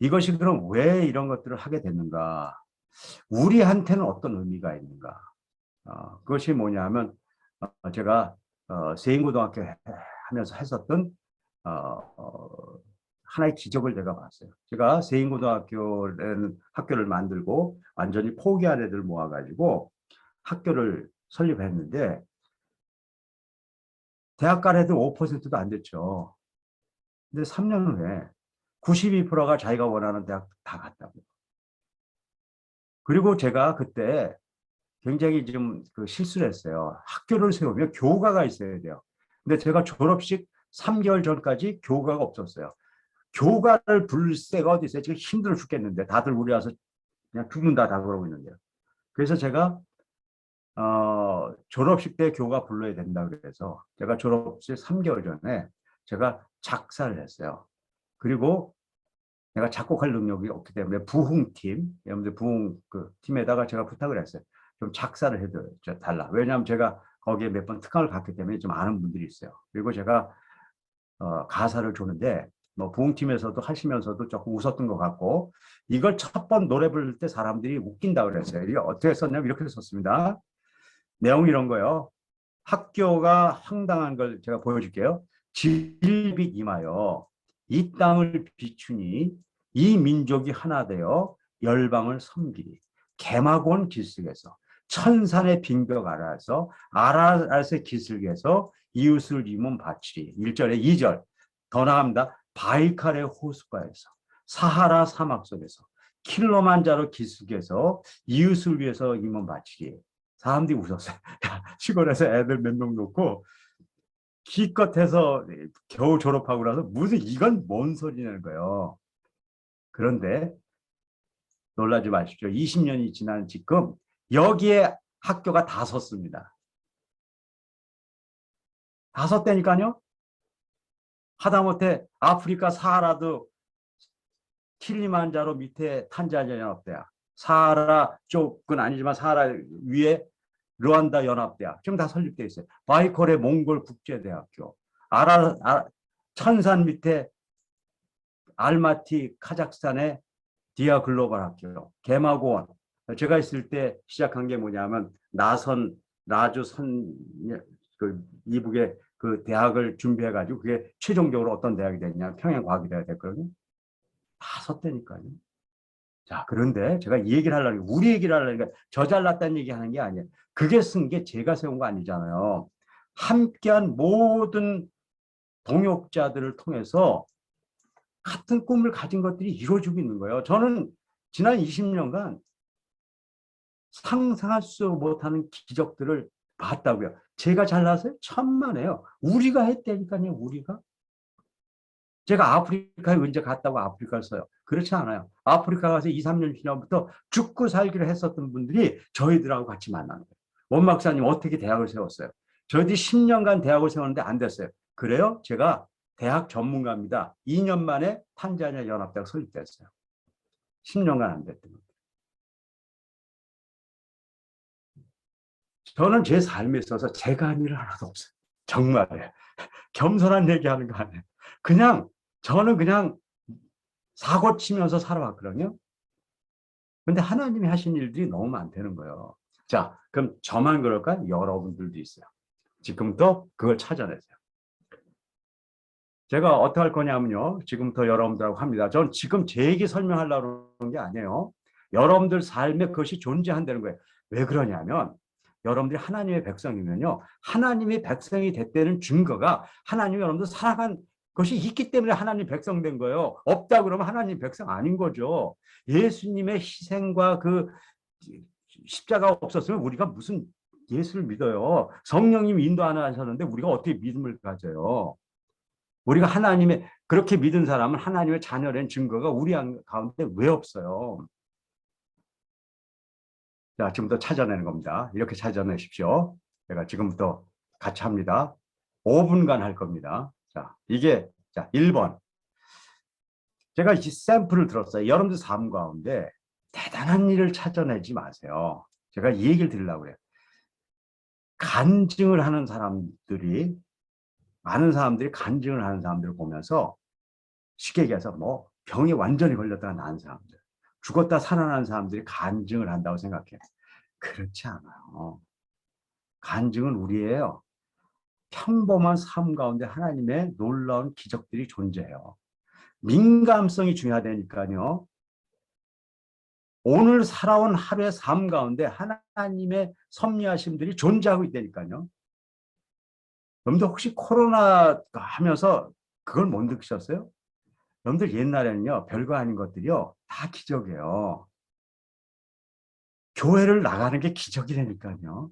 이것이 그럼 왜 이런 것들을 하게 됐는가? 우리한테는 어떤 의미가 있는가? 그것이 뭐냐면 제가 세인고등학교 하면서 했었던 하나의 기적을 제가 봤어요. 제가 세인고등학교라는 학교를 만들고 완전히 포기한 애들 모아가지고 학교를 설립했는데 대학 간 애들 5%도 안 됐죠. 근데 3년 후에 92%가 자기가 원하는 대학 다 갔다고. 그리고 제가 그때 굉장히 좀 그 실수를 했어요. 학교를 세우면 교가가 있어야 돼요. 근데 제가 졸업식 3개월 전까지 교가가 없었어요. 교가를 부를 새가 어디 있어요? 지금 힘들어 죽겠는데 다들 우리 와서 그냥 죽는다 다 그러고 있는데요. 그래서 제가 졸업식 때 교가 불러야 된다 그래서 제가 졸업식 3개월 전에 제가 작사를 했어요. 그리고 내가 작곡할 능력이 없기 때문에 부흥팀, 여러분들 부흥 그 팀에다가 제가 부탁을 했어요. 좀 작사를 해줘 달라. 왜냐하면 제가 거기에 몇 번 특강을 갔기 때문에 좀 아는 분들이 있어요. 그리고 제가 가사를 주는데 뭐 부흥팀에서도 하시면서도 조금 웃었던 것 같고 이걸 첫 번 노래 부를 때 사람들이 웃긴다 그랬어요. 이게 어떻게 썼냐면 이렇게 썼습니다. 내용이 이런 거예요. 학교가 황당한 걸 제가 보여줄게요. 질빛 임하여 이 땅을 비추니 이 민족이 하나 되어 열방을 섬기리. 개마곤 기슭에서 천산의 빙벽 아래서 아라알의 기슭에서 이웃을 이문 바치리. 1절에 2절 더 나갑니다. 바이칼의 호숫가에서 사하라 사막 속에서 킬로만자로 기슭에서 이웃을 위해서 이문 바치리. 사람들이 웃었어요. 시골에서 애들 몇 명 놓고 기껏해서 겨우 졸업하고 나서 무슨 이건 뭔 소리냐는 거예요. 그런데 놀라지 마십시오. 20년이 지난 지금 여기에 학교가 다 섰습니다. 다 섰다니까요. 하다못해 아프리카 사하라도 킬리만자로 밑에 탄자니아 연합대학, 사하라 쪽은 아니지만 사하라 위에 르완다 연합대학 지금 다 설립되어 있어요. 바이콜의 몽골 국제대학교, 천산 밑에 알마티 카자흐스탄의 디아 글로벌 학교, 개마고원. 제가 있을 때 시작한 게 뭐냐면 나선 라주 선 그 이북의 그 대학을 준비해 가지고 그게 최종적으로 어떤 대학이 됐냐 평양과학대학이 됐거든요. 다 섰다니까요. 자, 그런데 제가 이 얘기를 하려니까 우리 얘기를 하려니까 저 잘났다는 얘기 하는 게 아니에요. 그게 쓴 게 제가 세운 거 아니잖아요. 함께한 모든 동역자들을 통해서 같은 꿈을 가진 것들이 이루어지고 있는 거예요. 저는 지난 20년간 상상할 수 못하는 기적들을 봤다고요. 제가 잘나서요? 천만에요. 우리가 했다니까요. 우리가. 제가 아프리카에 언제 갔다고 아프리카를 써요. 그렇지 않아요. 아프리카 가서 2, 3년 지나부터 죽고 살기를 했었던 분들이 저희들하고 같이 만나는 거예요. 원 박사님 어떻게 대학을 세웠어요? 저희들이 10년간 대학을 세웠는데 안 됐어요. 그래요? 제가 대학 전문가입니다. 2년 만에 탄자니아 연합대학 설립됐어요. 10년간 안 됐던 거예요. 저는 제 삶에 있어서 제가 한 일은 하나도 없어요. 정말이에요. 겸손한 얘기하는 거 아니에요. 그냥 저는 그냥 사고 치면서 살아왔거든요. 근데 하나님이 하신 일들이 너무 많다는 거예요. 자, 그럼 저만 그럴까? 여러분들도 있어요. 지금부터 그걸 찾아내세요. 제가 어떻게 할 거냐면요. 지금부터 여러분들하고 합니다. 전 지금 제 얘기 설명하려고 하는 게 아니에요. 여러분들 삶에 그것이 존재한다는 거예요. 왜 그러냐면 여러분들이 하나님의 백성이면요. 하나님의 백성이 됐다는 증거가 하나님이 여러분들 살아간 것이 있기 때문에 하나님 백성 된 거예요. 없다 그러면 하나님 백성 아닌 거죠. 예수님의 희생과 그 십자가가 없었으면 우리가 무슨 예수를 믿어요. 성령님이 인도 안 하셨는데 우리가 어떻게 믿음을 가져요. 우리가 하나님의 그렇게 믿은 사람은 하나님의 자녀라는 증거가 우리 가운데 왜 없어요. 자, 지금부터 찾아내는 겁니다. 이렇게 찾아내십시오. 제가 지금부터 같이 합니다. 5분간 할 겁니다. 자, 이게 자 1번. 제가 이 샘플을 들었어요. 여러분들 삶 가운데 대단한 일을 찾아내지 마세요. 제가 이 얘기를 드리려고 해요. 간증을 하는 사람들이, 많은 사람들이 간증을 하는 사람들을 보면서 쉽게 얘기해서 뭐 병이 완전히 걸렸다가 나은 사람들, 죽었다 살아난 사람들이 간증을 한다고 생각해. 그렇지 않아요. 간증은 우리예요. 평범한 삶 가운데 하나님의 놀라운 기적들이 존재해요. 민감성이 중요하다니까요. 오늘 살아온 하루의 삶 가운데 하나님의 섭리하심들이 존재하고 있다니까요. 여러분들 혹시 코로나 하면서 그걸 못 느끼셨어요? 여러분들 옛날에는요, 별거 아닌 것들이요, 다 기적이에요. 교회를 나가는 게 기적이라니까요.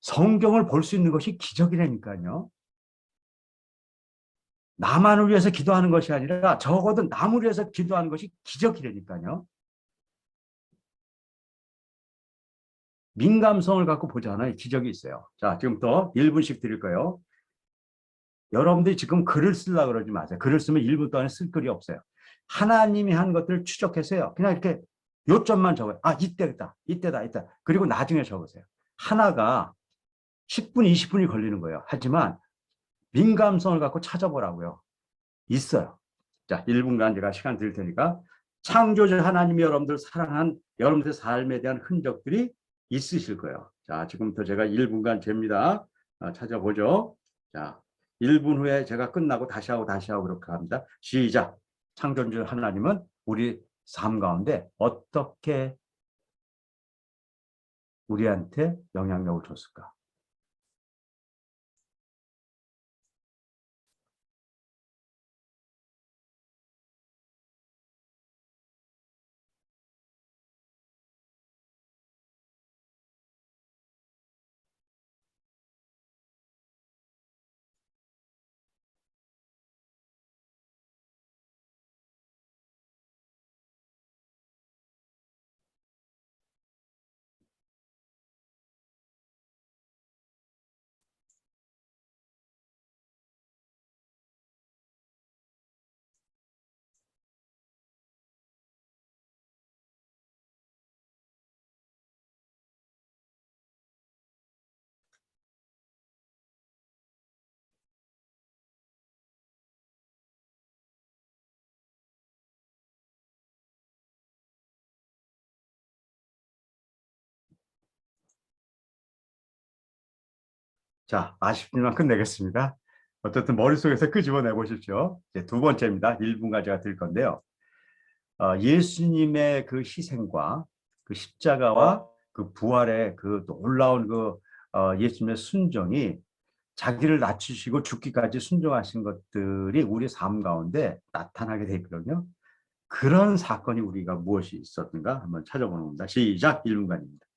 성경을 볼 수 있는 것이 기적이라니까요. 나만을 위해서 기도하는 것이 아니라 적어도 남을 위해서 기도하는 것이 기적이라니까요. 민감성을 갖고 보잖아요. 기적이 있어요. 자, 지금부터 1분씩 드릴 거예요. 여러분들이 지금 글을 쓰려고 그러지 마세요. 글을 쓰면 1분 동안에 쓸 글이 없어요. 하나님이 한 것들을 추적해서요. 그냥 이렇게 요점만 적어요. 아, 이때다, 이때다, 이때. 그리고 나중에 적으세요. 하나가 10분, 20분이 걸리는 거예요. 하지만 민감성을 갖고 찾아보라고요. 있어요. 자, 1분간 제가 시간 드릴 테니까 창조주 하나님이 여러분들 사랑한 여러분들의 삶에 대한 흔적들이 있으실 거예요. 자, 지금부터 제가 1분간 잽니다. 찾아보죠. 자, 1분 후에 제가 끝나고 다시 하고 그렇게 합니다. 시작. 창조주 하나님은 우리 삶 가운데 어떻게 우리한테 영향력을 줬을까? 자, 아쉽지만 끝내겠습니다. 어쨌든 머릿속에서 끄집어내 보십시오. 이제 두 번째입니다. 1분간 제가 드릴 건데요. 예수님의 그 희생과 그 십자가와 그 부활의 그 놀라운 그 예수님의 순종이 자기를 낮추시고 죽기까지 순종하신 것들이 우리 삶 가운데 나타나게 돼 있거든요. 그런 사건이 우리가 무엇이 있었는가 한번 찾아보는 겁니다. 시작. 1분간입니다.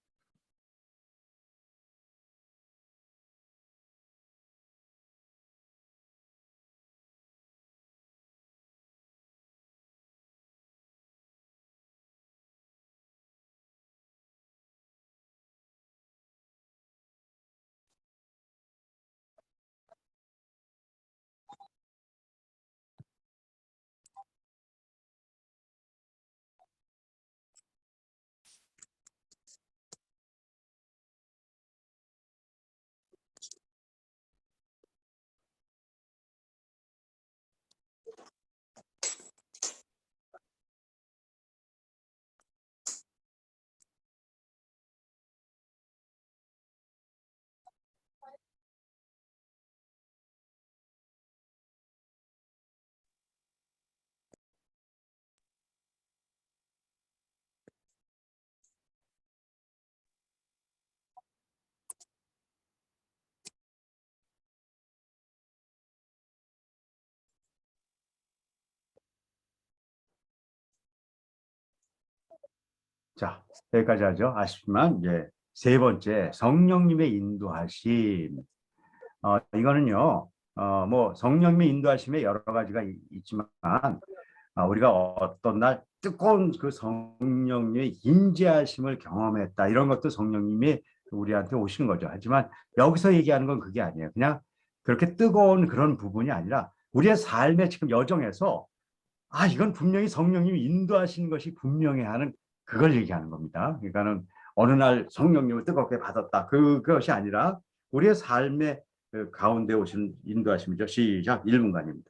자, 여기까지 하죠. 아쉽지만 이제 세 번째 성령님의 인도하심. 이거는요. 뭐 성령님의 인도하심에 여러 가지가 있지만 우리가 어떤 날 뜨거운 그 성령님의 임재하심을 경험했다. 이런 것도 성령님이 우리한테 오신 거죠. 하지만 여기서 얘기하는 건 그게 아니에요. 그냥 그렇게 뜨거운 그런 부분이 아니라 우리의 삶의 지금 여정에서 이건 분명히 성령님이 인도하시는 것이 분명해 하는 그걸 얘기하는 겁니다. 그러니까는 어느 날 성령님을 뜨겁게 받았다. 그것이 아니라 우리의 삶의 그 가운데 오신 인도하심이죠. 시작 1분간입니다.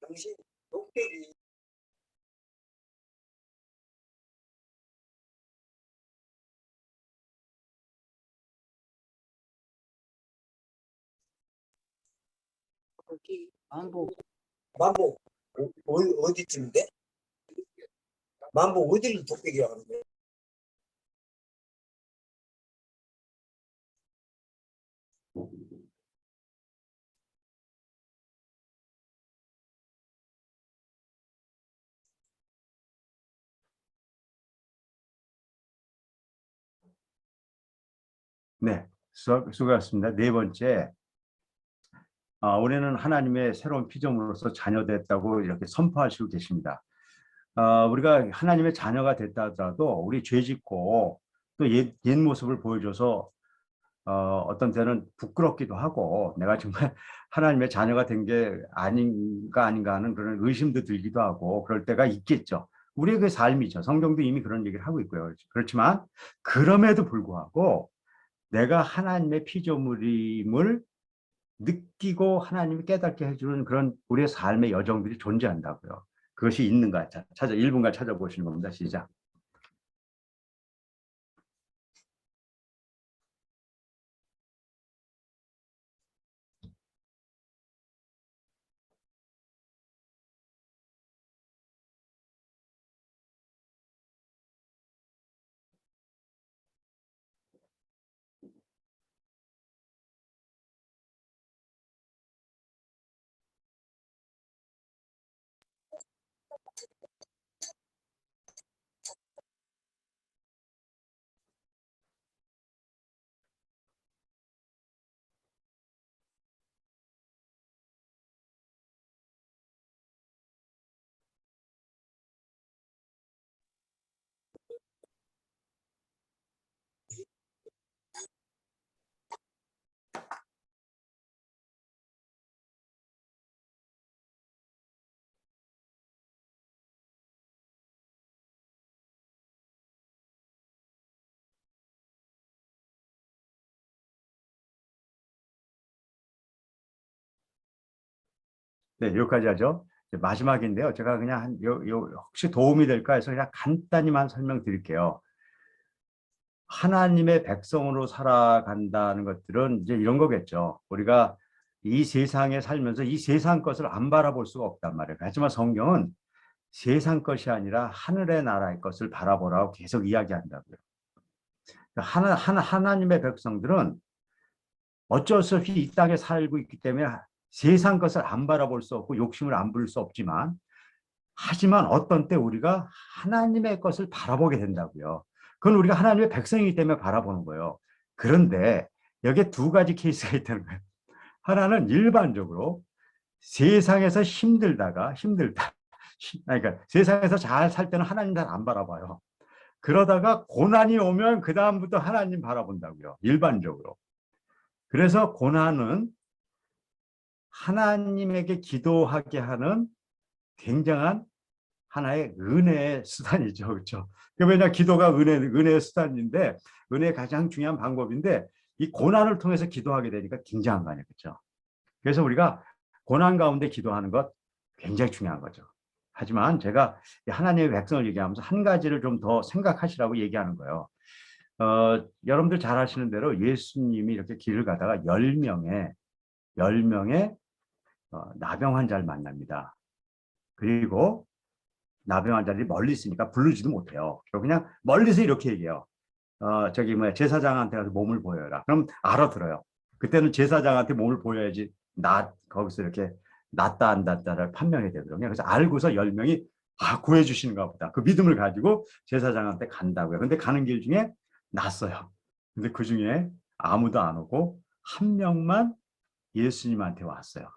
당신 독백이 만보 어디쯤인데? 만보 어디를 독백이라고 하는 거야? 네, 수고하셨습니다. 네 번째, 우리는 하나님의 새로운 피조물로서 자녀됐다고 이렇게 선포하시고 계십니다. 우리가 하나님의 자녀가 됐다 하더라도 우리 죄 짓고 또 옛 모습을 보여줘서 어떤 때는 부끄럽기도 하고 내가 정말 하나님의 자녀가 된 게 아닌가 하는 그런 의심도 들기도 하고 그럴 때가 있겠죠. 우리의 그 삶이죠. 성경도 이미 그런 얘기를 하고 있고요. 그렇지만 그럼에도 불구하고 내가 하나님의 피조물임을 느끼고 하나님이 깨닫게 해주는 그런 우리의 삶의 여정들이 존재한다고요. 그것이 있는가 1분간 찾아보시는 겁니다. 시작. 네, 여기까지 하죠. 이제 마지막인데요. 제가 그냥 혹시 도움이 될까 해서 그냥 간단히만 설명드릴게요. 하나님의 백성으로 살아간다는 것들은 이제 이런 거겠죠. 우리가 이 세상에 살면서 이 세상 것을 안 바라볼 수가 없단 말이에요. 하지만 성경은 세상 것이 아니라 하늘의 나라의 것을 바라보라고 계속 이야기한다고요. 하나님의 백성들은 어쩔 수 없이 이 땅에 살고 있기 때문에 세상 것을 안 바라볼 수 없고 욕심을 안 부릴 수 없지만 하지만 어떤 때 우리가 하나님의 것을 바라보게 된다고요. 그건 우리가 하나님의 백성이기 때문에 바라보는 거예요. 그런데 여기에 두 가지 케이스가 있다는 거예요. 하나는 일반적으로 세상에서 힘들다. 그러니까 세상에서 잘 살 때는 하나님 잘 안 바라봐요. 그러다가 고난이 오면 그 다음부터 하나님 바라본다고요. 일반적으로. 그래서 고난은 하나님에게 기도하게 하는 굉장한 하나의 은혜의 수단이죠. 그렇죠? 왜냐 기도가 은혜의 수단인데 은혜의 가장 중요한 방법인데 이 고난을 통해서 기도하게 되니까 굉장한 거 아니에요. 그렇죠? 그래서 우리가 고난 가운데 기도하는 것 굉장히 중요한 거죠. 하지만 제가 하나님의 백성을 얘기하면서 한 가지를 좀 더 생각하시라고 얘기하는 거예요. 여러분들 잘 아시는 대로 예수님이 이렇게 길을 가다가 10명의 나병 환자를 만납니다. 그리고 나병 환자들이 멀리 있으니까 부르지도 못해요. 그냥 멀리서 이렇게 얘기해요. 저기 뭐야 제사장한테 가서 몸을 보여라. 그럼 알아들어요. 그때는 제사장한테 몸을 보여야지 거기서 이렇게 낫다 안 낫다를 판명이 되거든요. 그래서 알고서 10명이 구해주시는가 보다. 그 믿음을 가지고 제사장한테 간다고요. 근데 가는 길 중에 났어요. 근데 그 중에 아무도 안 오고 한 명만 예수님한테 왔어요.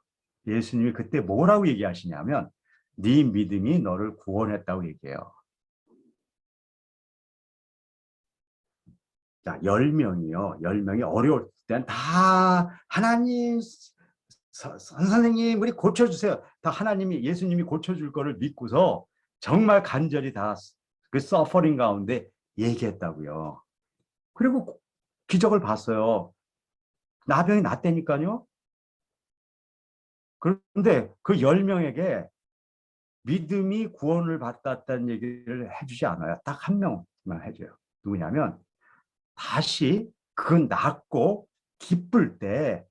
예수님이 그때 뭐라고 얘기하시냐면 네 믿음이 너를 구원했다고 얘기해요. 자, 10명이요. 10명이 어려울 때는 다 하나님 선생님 우리 고쳐주세요. 다 하나님이 예수님이 고쳐줄 거를 믿고서 정말 간절히 다 그 서퍼링 가운데 얘기했다고요. 그리고 기적을 봤어요. 나병이 낫다니까요. 그런데 그 10명에게 믿음이 구원을 받았다는 얘기를 해주지 않아요. 딱 한 명만 해줘요. 누구냐면 다시 그 낫고 기쁠 때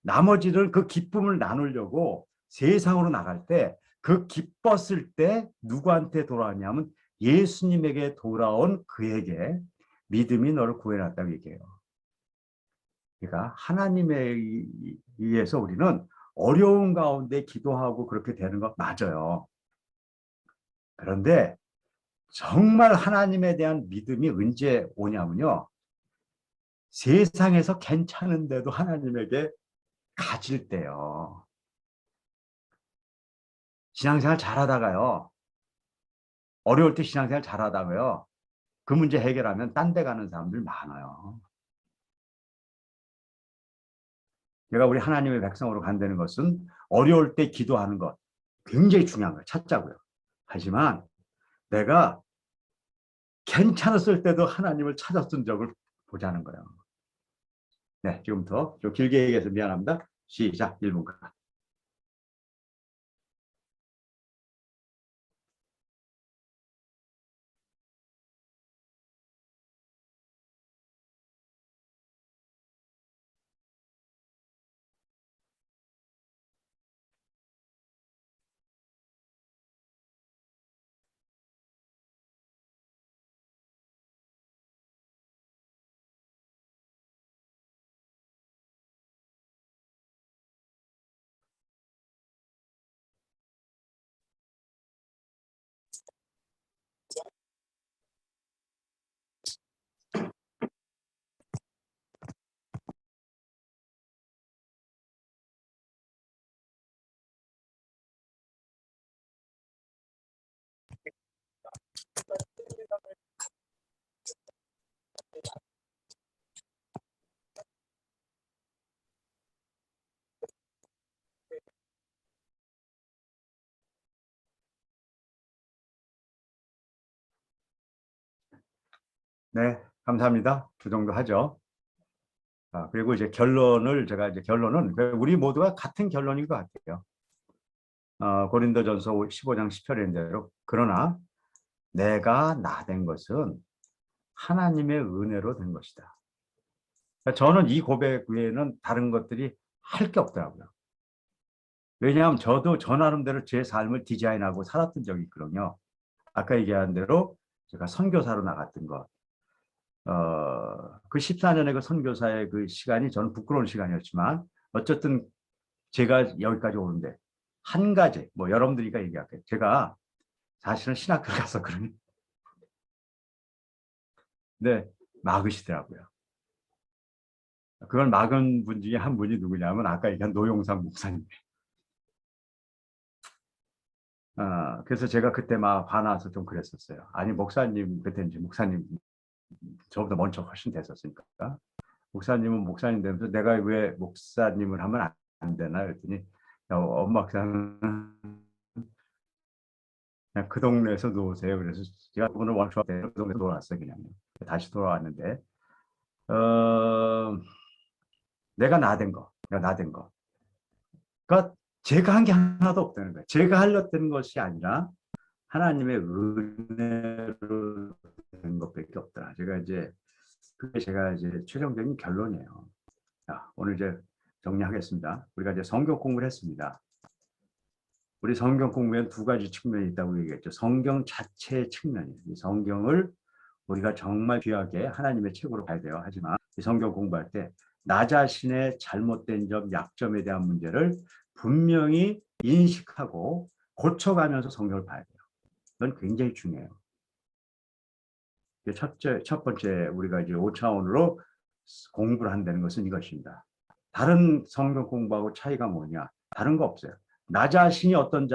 나머지를 그 기쁨을 나누려고 세상으로 나갈 때 그 기뻤을 때 누구한테 돌아왔냐면 예수님에게 돌아온 그에게 믿음이 너를 구해놨다고 얘기해요. 그러니까 하나님에 의해서 우리는 어려운 가운데 기도하고 그렇게 되는 것 맞아요. 그런데 정말 하나님에 대한 믿음이 언제 오냐면요. 세상에서 괜찮은데도 하나님에게 가질 때요. 신앙생활 잘하다가요. 어려울 때 신앙생활 잘하다가요. 그 문제 해결하면 딴 데 가는 사람들 많아요. 내가 우리 하나님의 백성으로 간다는 것은 어려울 때 기도하는 것 굉장히 중요한 거예요. 찾자고요. 하지만 내가 괜찮았을 때도 하나님을 찾았던 적을 보자는 거예요. 네, 지금부터 좀 길게 얘기해서 미안합니다. 시작, 1분. 네, 감사합니다. 그 정도 하죠. 그리고 이제 결론은 우리 모두가 같은 결론인 것 같아요. 고린도전서 15장 10절인 대로 그러나 내가 나 된 것은 하나님의 은혜로 된 것이다. 저는 이 고백 외에는 다른 것들이 할 게 없더라고요. 왜냐하면 저도 저 나름대로 제 삶을 디자인하고 살았던 적이 있거든요. 아까 얘기한 대로 제가 선교사로 나갔던 것. 그 14년의 그 선교사의 그 시간이 저는 부끄러운 시간이었지만 어쨌든 제가 여기까지 오는데 한 가지 뭐 여러분들이가 얘기할게요. 제가 사실은 신학교 가서 그러니 네 막으시더라고요. 그걸 막은 분 중에 한 분이 누구냐면 아까 얘기한 노용상 목사님. 그래서 제가 그때 막 화나서 좀 그랬었어요. 아니 목사님 그때 이제 목사님 저보다 먼저 훨씬 됐었으니까 목사님은 목사님 되면서 내가 왜 목사님을 하면 안 되나 그랬더니 엄마 목사는 그냥 그 동네에서 놓으세요. 그래서 제가 오늘 원초가 그 동네 놀았어요. 그냥 다시 돌아왔는데 내가 나댄 거. 그러니까 제가 한 게 하나도 없다는 거예요. 제가 하려던 것이 아니라 하나님의 은혜로 된 것밖에 없다. 그게 제가 이제 최종적인 결론이에요. 자, 오늘 이제 정리하겠습니다. 우리가 이제 성경 공부를 했습니다. 우리 성경 공부에는 두 가지 측면이 있다고 얘기했죠. 성경 자체의 측면이에요. 이 성경을 우리가 정말 귀하게 하나님의 책으로 봐야 돼요. 하지만 이 성경 공부할 때 나 자신의 잘못된 점, 약점에 대한 문제를 분명히 인식하고 고쳐가면서 성경을 봐야 돼요. 이건 굉장히 중요해요. 첫 번째 우리가 이제 5차원으로 공부를 한다는 것은 이것입니다. 다른 성경 공부하고 차이가 뭐냐? 다른 거 없어요. 나 자신이 어떤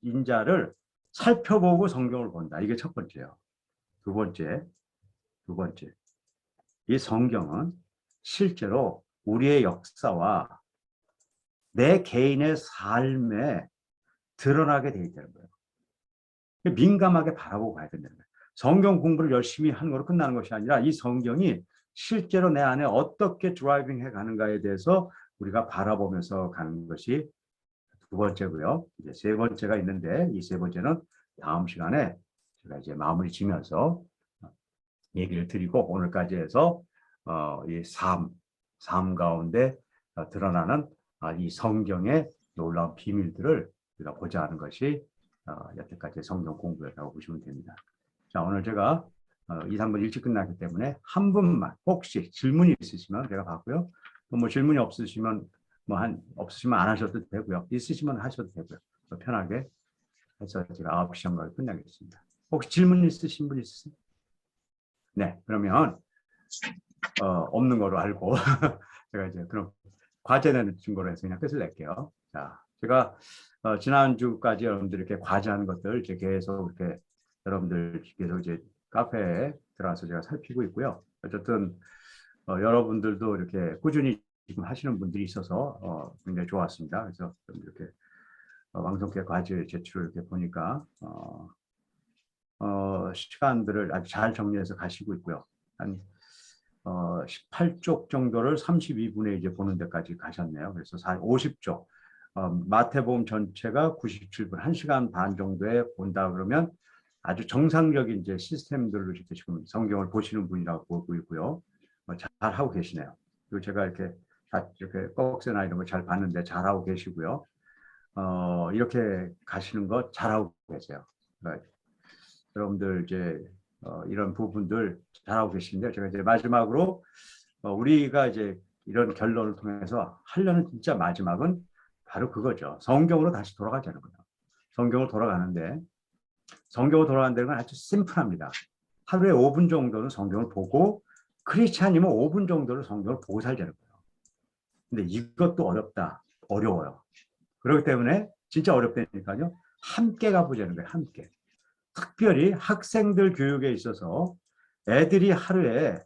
인자를 살펴보고 성경을 본다. 이게 첫 번째예요. 두 번째. 이 성경은 실제로 우리의 역사와 내 개인의 삶에 드러나게 돼 있다는 거예요. 민감하게 바라보고 가야 된다는 거예요. 성경 공부를 열심히 하는 걸로 끝나는 것이 아니라 이 성경이 실제로 내 안에 어떻게 드라이빙 해 가는가에 대해서 우리가 바라보면서 가는 것이 두 번째고요. 이제 세 번째가 있는데 이 세 번째는 다음 시간에 제가 이제 마무리 지면서 얘기를 드리고 오늘까지 해서 이 삶 가운데 드러나는 이 성경의 놀라운 비밀들을 우리가 보자 하는 것이 여태까지 성경 공부였다고 보시면 됩니다. 자, 오늘 제가 2, 3분 일찍 끝났기 때문에 한 분만 혹시 질문이 있으시면 제가 받고요. 또 뭐 질문이 없으시면 없으시면 안 하셔도 되고요. 있으시면 하셔도 되고요. 편하게 해서 제가 9시 정도에 끝나겠습니다. 혹시 질문 있으신 분 있으세요? 네, 그러면 없는 거로 알고 제가 이제 그럼 과제 내는 증거로 해서 그냥 끝을 낼게요. 자, 제가 지난주까지 여러분들 이렇게 과제하는 것들 이제 계속 이렇게 여러분들 계속 이제 카페에 들어와서 제가 살피고 있고요. 어쨌든 여러분들도 이렇게 꾸준히 지금 하시는 분들이 있어서 굉장히 좋았습니다. 그래서 좀 이렇게 왕성케 과제 제출을 이렇게 보니까 시간들을 아주 잘 정리해서 가시고 있고요. 한 18쪽 정도를 32분에 이제 보는 데까지 가셨네요. 그래서 50쪽. 마태복음 전체가 97분, 1시간 반 정도에 본다 그러면 아주 정상적인 이제 시스템들로 이렇게 지금 성경을 보시는 분이라고 보고 있고요. 잘 하고 계시네요. 그리고 제가 이렇게 꺽쇠나 이런 거 잘 봤는데 잘 하고 계시고요. 이렇게 가시는 거 잘 하고 계세요. 그러니까 여러분들 이제 이런 부분들 잘하고 계시는데 제가 이제 마지막으로 우리가 이제 이런 결론을 통해서 하려는 진짜 마지막은 바로 그거죠. 성경으로 다시 돌아가자는 거예요. 성경으로 돌아가는다는 건 아주 심플합니다. 하루에 5분 정도는 성경을 보고 크리스찬이면 5분 정도를 성경을 보고 살자는 거예요. 근데 이것도 어려워요. 그렇기 때문에 진짜 어렵다니까요. 함께 가보자는 거예요. 함께. 특별히 학생들 교육에 있어서 애들이 하루에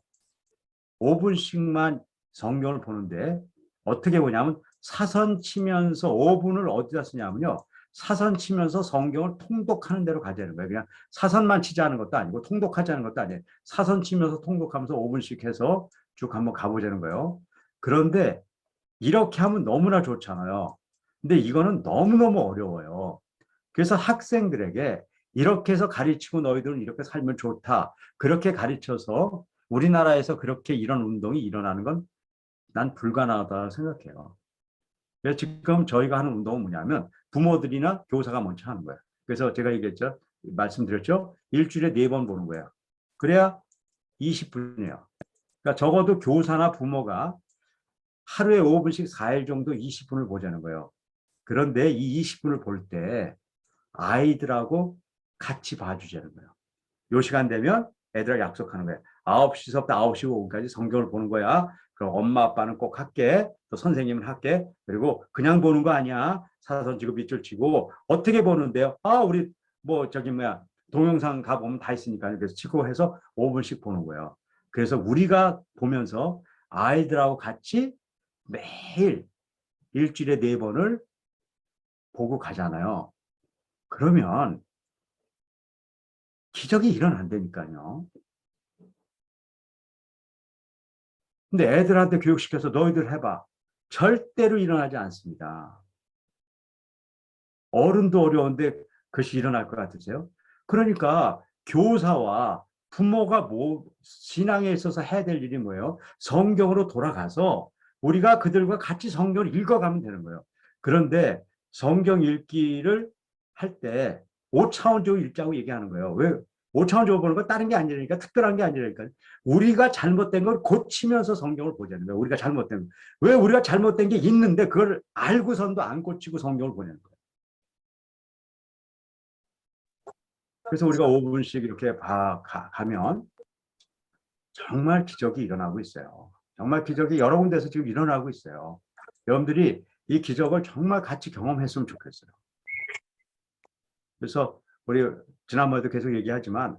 5분씩만 성경을 보는데 어떻게 보냐면 사선 치면서 5분을 어디다 쓰냐면요. 사선 치면서 성경을 통독하는 대로 가자는 거예요. 그냥 사선만 치자는 것도 아니고 통독하자는 것도 아니에요. 사선 치면서 통독하면서 5분씩 해서 쭉 한번 가보자는 거예요. 그런데 이렇게 하면 너무나 좋잖아요. 근데 이거는 너무너무 어려워요. 그래서 학생들에게 이렇게 해서 가르치고 너희들은 이렇게 살면 좋다. 그렇게 가르쳐서 우리나라에서 그렇게 이런 운동이 일어나는 건 난 불가능하다고 생각해요. 그래서 지금 저희가 하는 운동은 뭐냐면 부모들이나 교사가 먼저 하는 거예요. 그래서 제가 얘기했죠. 말씀드렸죠. 일주일에 4번 보는 거예요. 그래야 20분이에요. 그러니까 적어도 교사나 부모가 하루에 5분씩 4일 정도 20분을 보자는 거예요. 그런데 이 20분을 볼 때 아이들하고 같이 봐주자는 거예요. 요 시간 되면 애들하고 약속하는 거예요. 9시서부터 9시 5분까지 성경을 보는 거야. 그럼 엄마 아빠는 꼭 할게. 또 선생님은 할게. 그리고 그냥 보는 거 아니야. 사선 지고 밑줄 치고 어떻게 보는데요? 우리 동영상 가보면 다 있으니까요. 그래서 치고 해서 5분씩 보는 거예요. 그래서 우리가 보면서 아이들하고 같이 매일 일주일에 4번을 보고 가잖아요. 그러면 기적이 일어난다니까요. 근데 애들한테 교육시켜서 너희들 해봐. 절대로 일어나지 않습니다. 어른도 어려운데 그것이 일어날 것 같으세요? 그러니까 교사와 부모가 신앙에 있어서 해야 될 일이 뭐예요? 성경으로 돌아가서 우리가 그들과 같이 성경을 읽어가면 되는 거예요. 그런데 성경 읽기를 할 때 5차원적 일자고 얘기하는 거예요. 왜 5차원적으로 보는 건 다른 게 아니라니까, 특별한 게 아니라니까. 우리가 잘못된 걸 고치면서 성경을 보자는 거예요. 우리가 잘못된 거. 왜 우리가 잘못된 게 있는데 그걸 알고선도 안 고치고 성경을 보내는 거예요. 그래서 우리가 5분씩 이렇게 가면 정말 기적이 일어나고 있어요. 정말 기적이 여러 군데서 지금 일어나고 있어요. 여러분들이 이 기적을 정말 같이 경험했으면 좋겠어요. 그래서 우리 지난번에도 계속 얘기하지만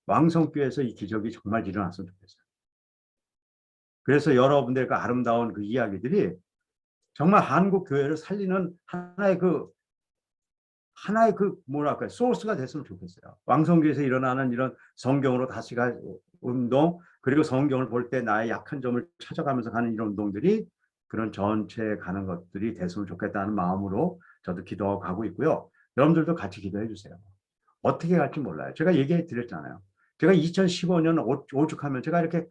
왕성교회에서 이 기적이 정말 일어났으면 좋겠어요. 그래서 여러분들과 아름다운 그 이야기들이 정말 한국 교회를 살리는 하나의 그 뭐랄까요, 소스가 됐으면 좋겠어요. 왕성교회에서 일어나는 이런 성경으로 다시 갈 운동, 그리고 성경을 볼 때 나의 약한 점을 찾아가면서 가는 이런 운동들이 그런 전체에 가는 것들이 됐으면 좋겠다는 마음으로 저도 기도하고 가고 있고요. 여러분들도 같이 기도해 주세요. 어떻게 갈지 몰라요. 제가 얘기해 드렸잖아요. 제가 2015년 오죽하면 제가 이렇게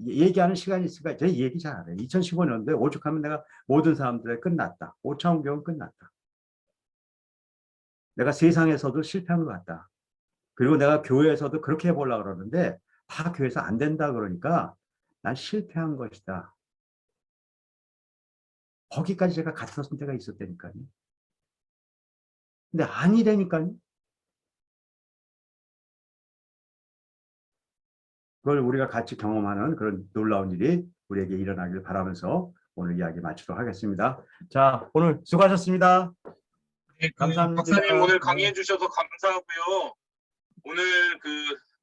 얘기하는 시간이 있으니까 제가 얘기 잘 안 해요. 2015년도에 오죽하면 내가 모든 사람들의 끝났다. 5차원 교회는 끝났다. 내가 세상에서도 실패한 것 같다. 그리고 내가 교회에서도 그렇게 해보려고 그러는데 다 교회에서 안 된다 그러니까 난 실패한 것이다. 거기까지 제가 갔었을 때가 있었다니까요. 근데 아니라니까요. 그걸 우리가 같이 경험하는 그런 놀라운 일이 우리에게 일어나길 바라면서 오늘 이야기 마치도록 하겠습니다. 자, 오늘 수고하셨습니다. 네, 감사합니다. 박사님 오늘 강의해 주셔서 감사하고요. 오늘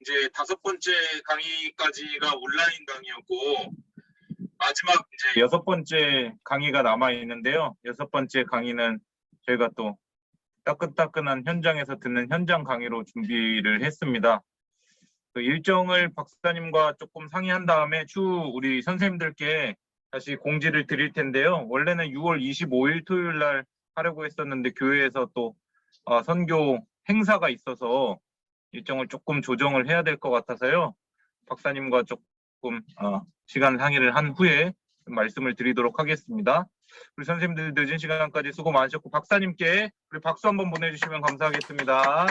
이제 5번째 강의까지가 온라인 강의였고 마지막 이제 6번째 강의가 남아 있는데요. 6번째 강의는 저희가 또 따끈따끈한 현장에서 듣는 현장 강의로 준비를 했습니다. 그 일정을 박사님과 조금 상의한 다음에 추후 우리 선생님들께 다시 공지를 드릴 텐데요. 원래는 6월 25일 토요일 날 하려고 했었는데 교회에서 또 선교 행사가 있어서 일정을 조금 조정을 해야 될 것 같아서요. 박사님과 조금 시간 상의를 한 후에 말씀을 드리도록 하겠습니다. 우리 선생님들 늦은 시간까지 수고 많으셨고 박사님께 우리 박수 한번 보내주시면 감사하겠습니다.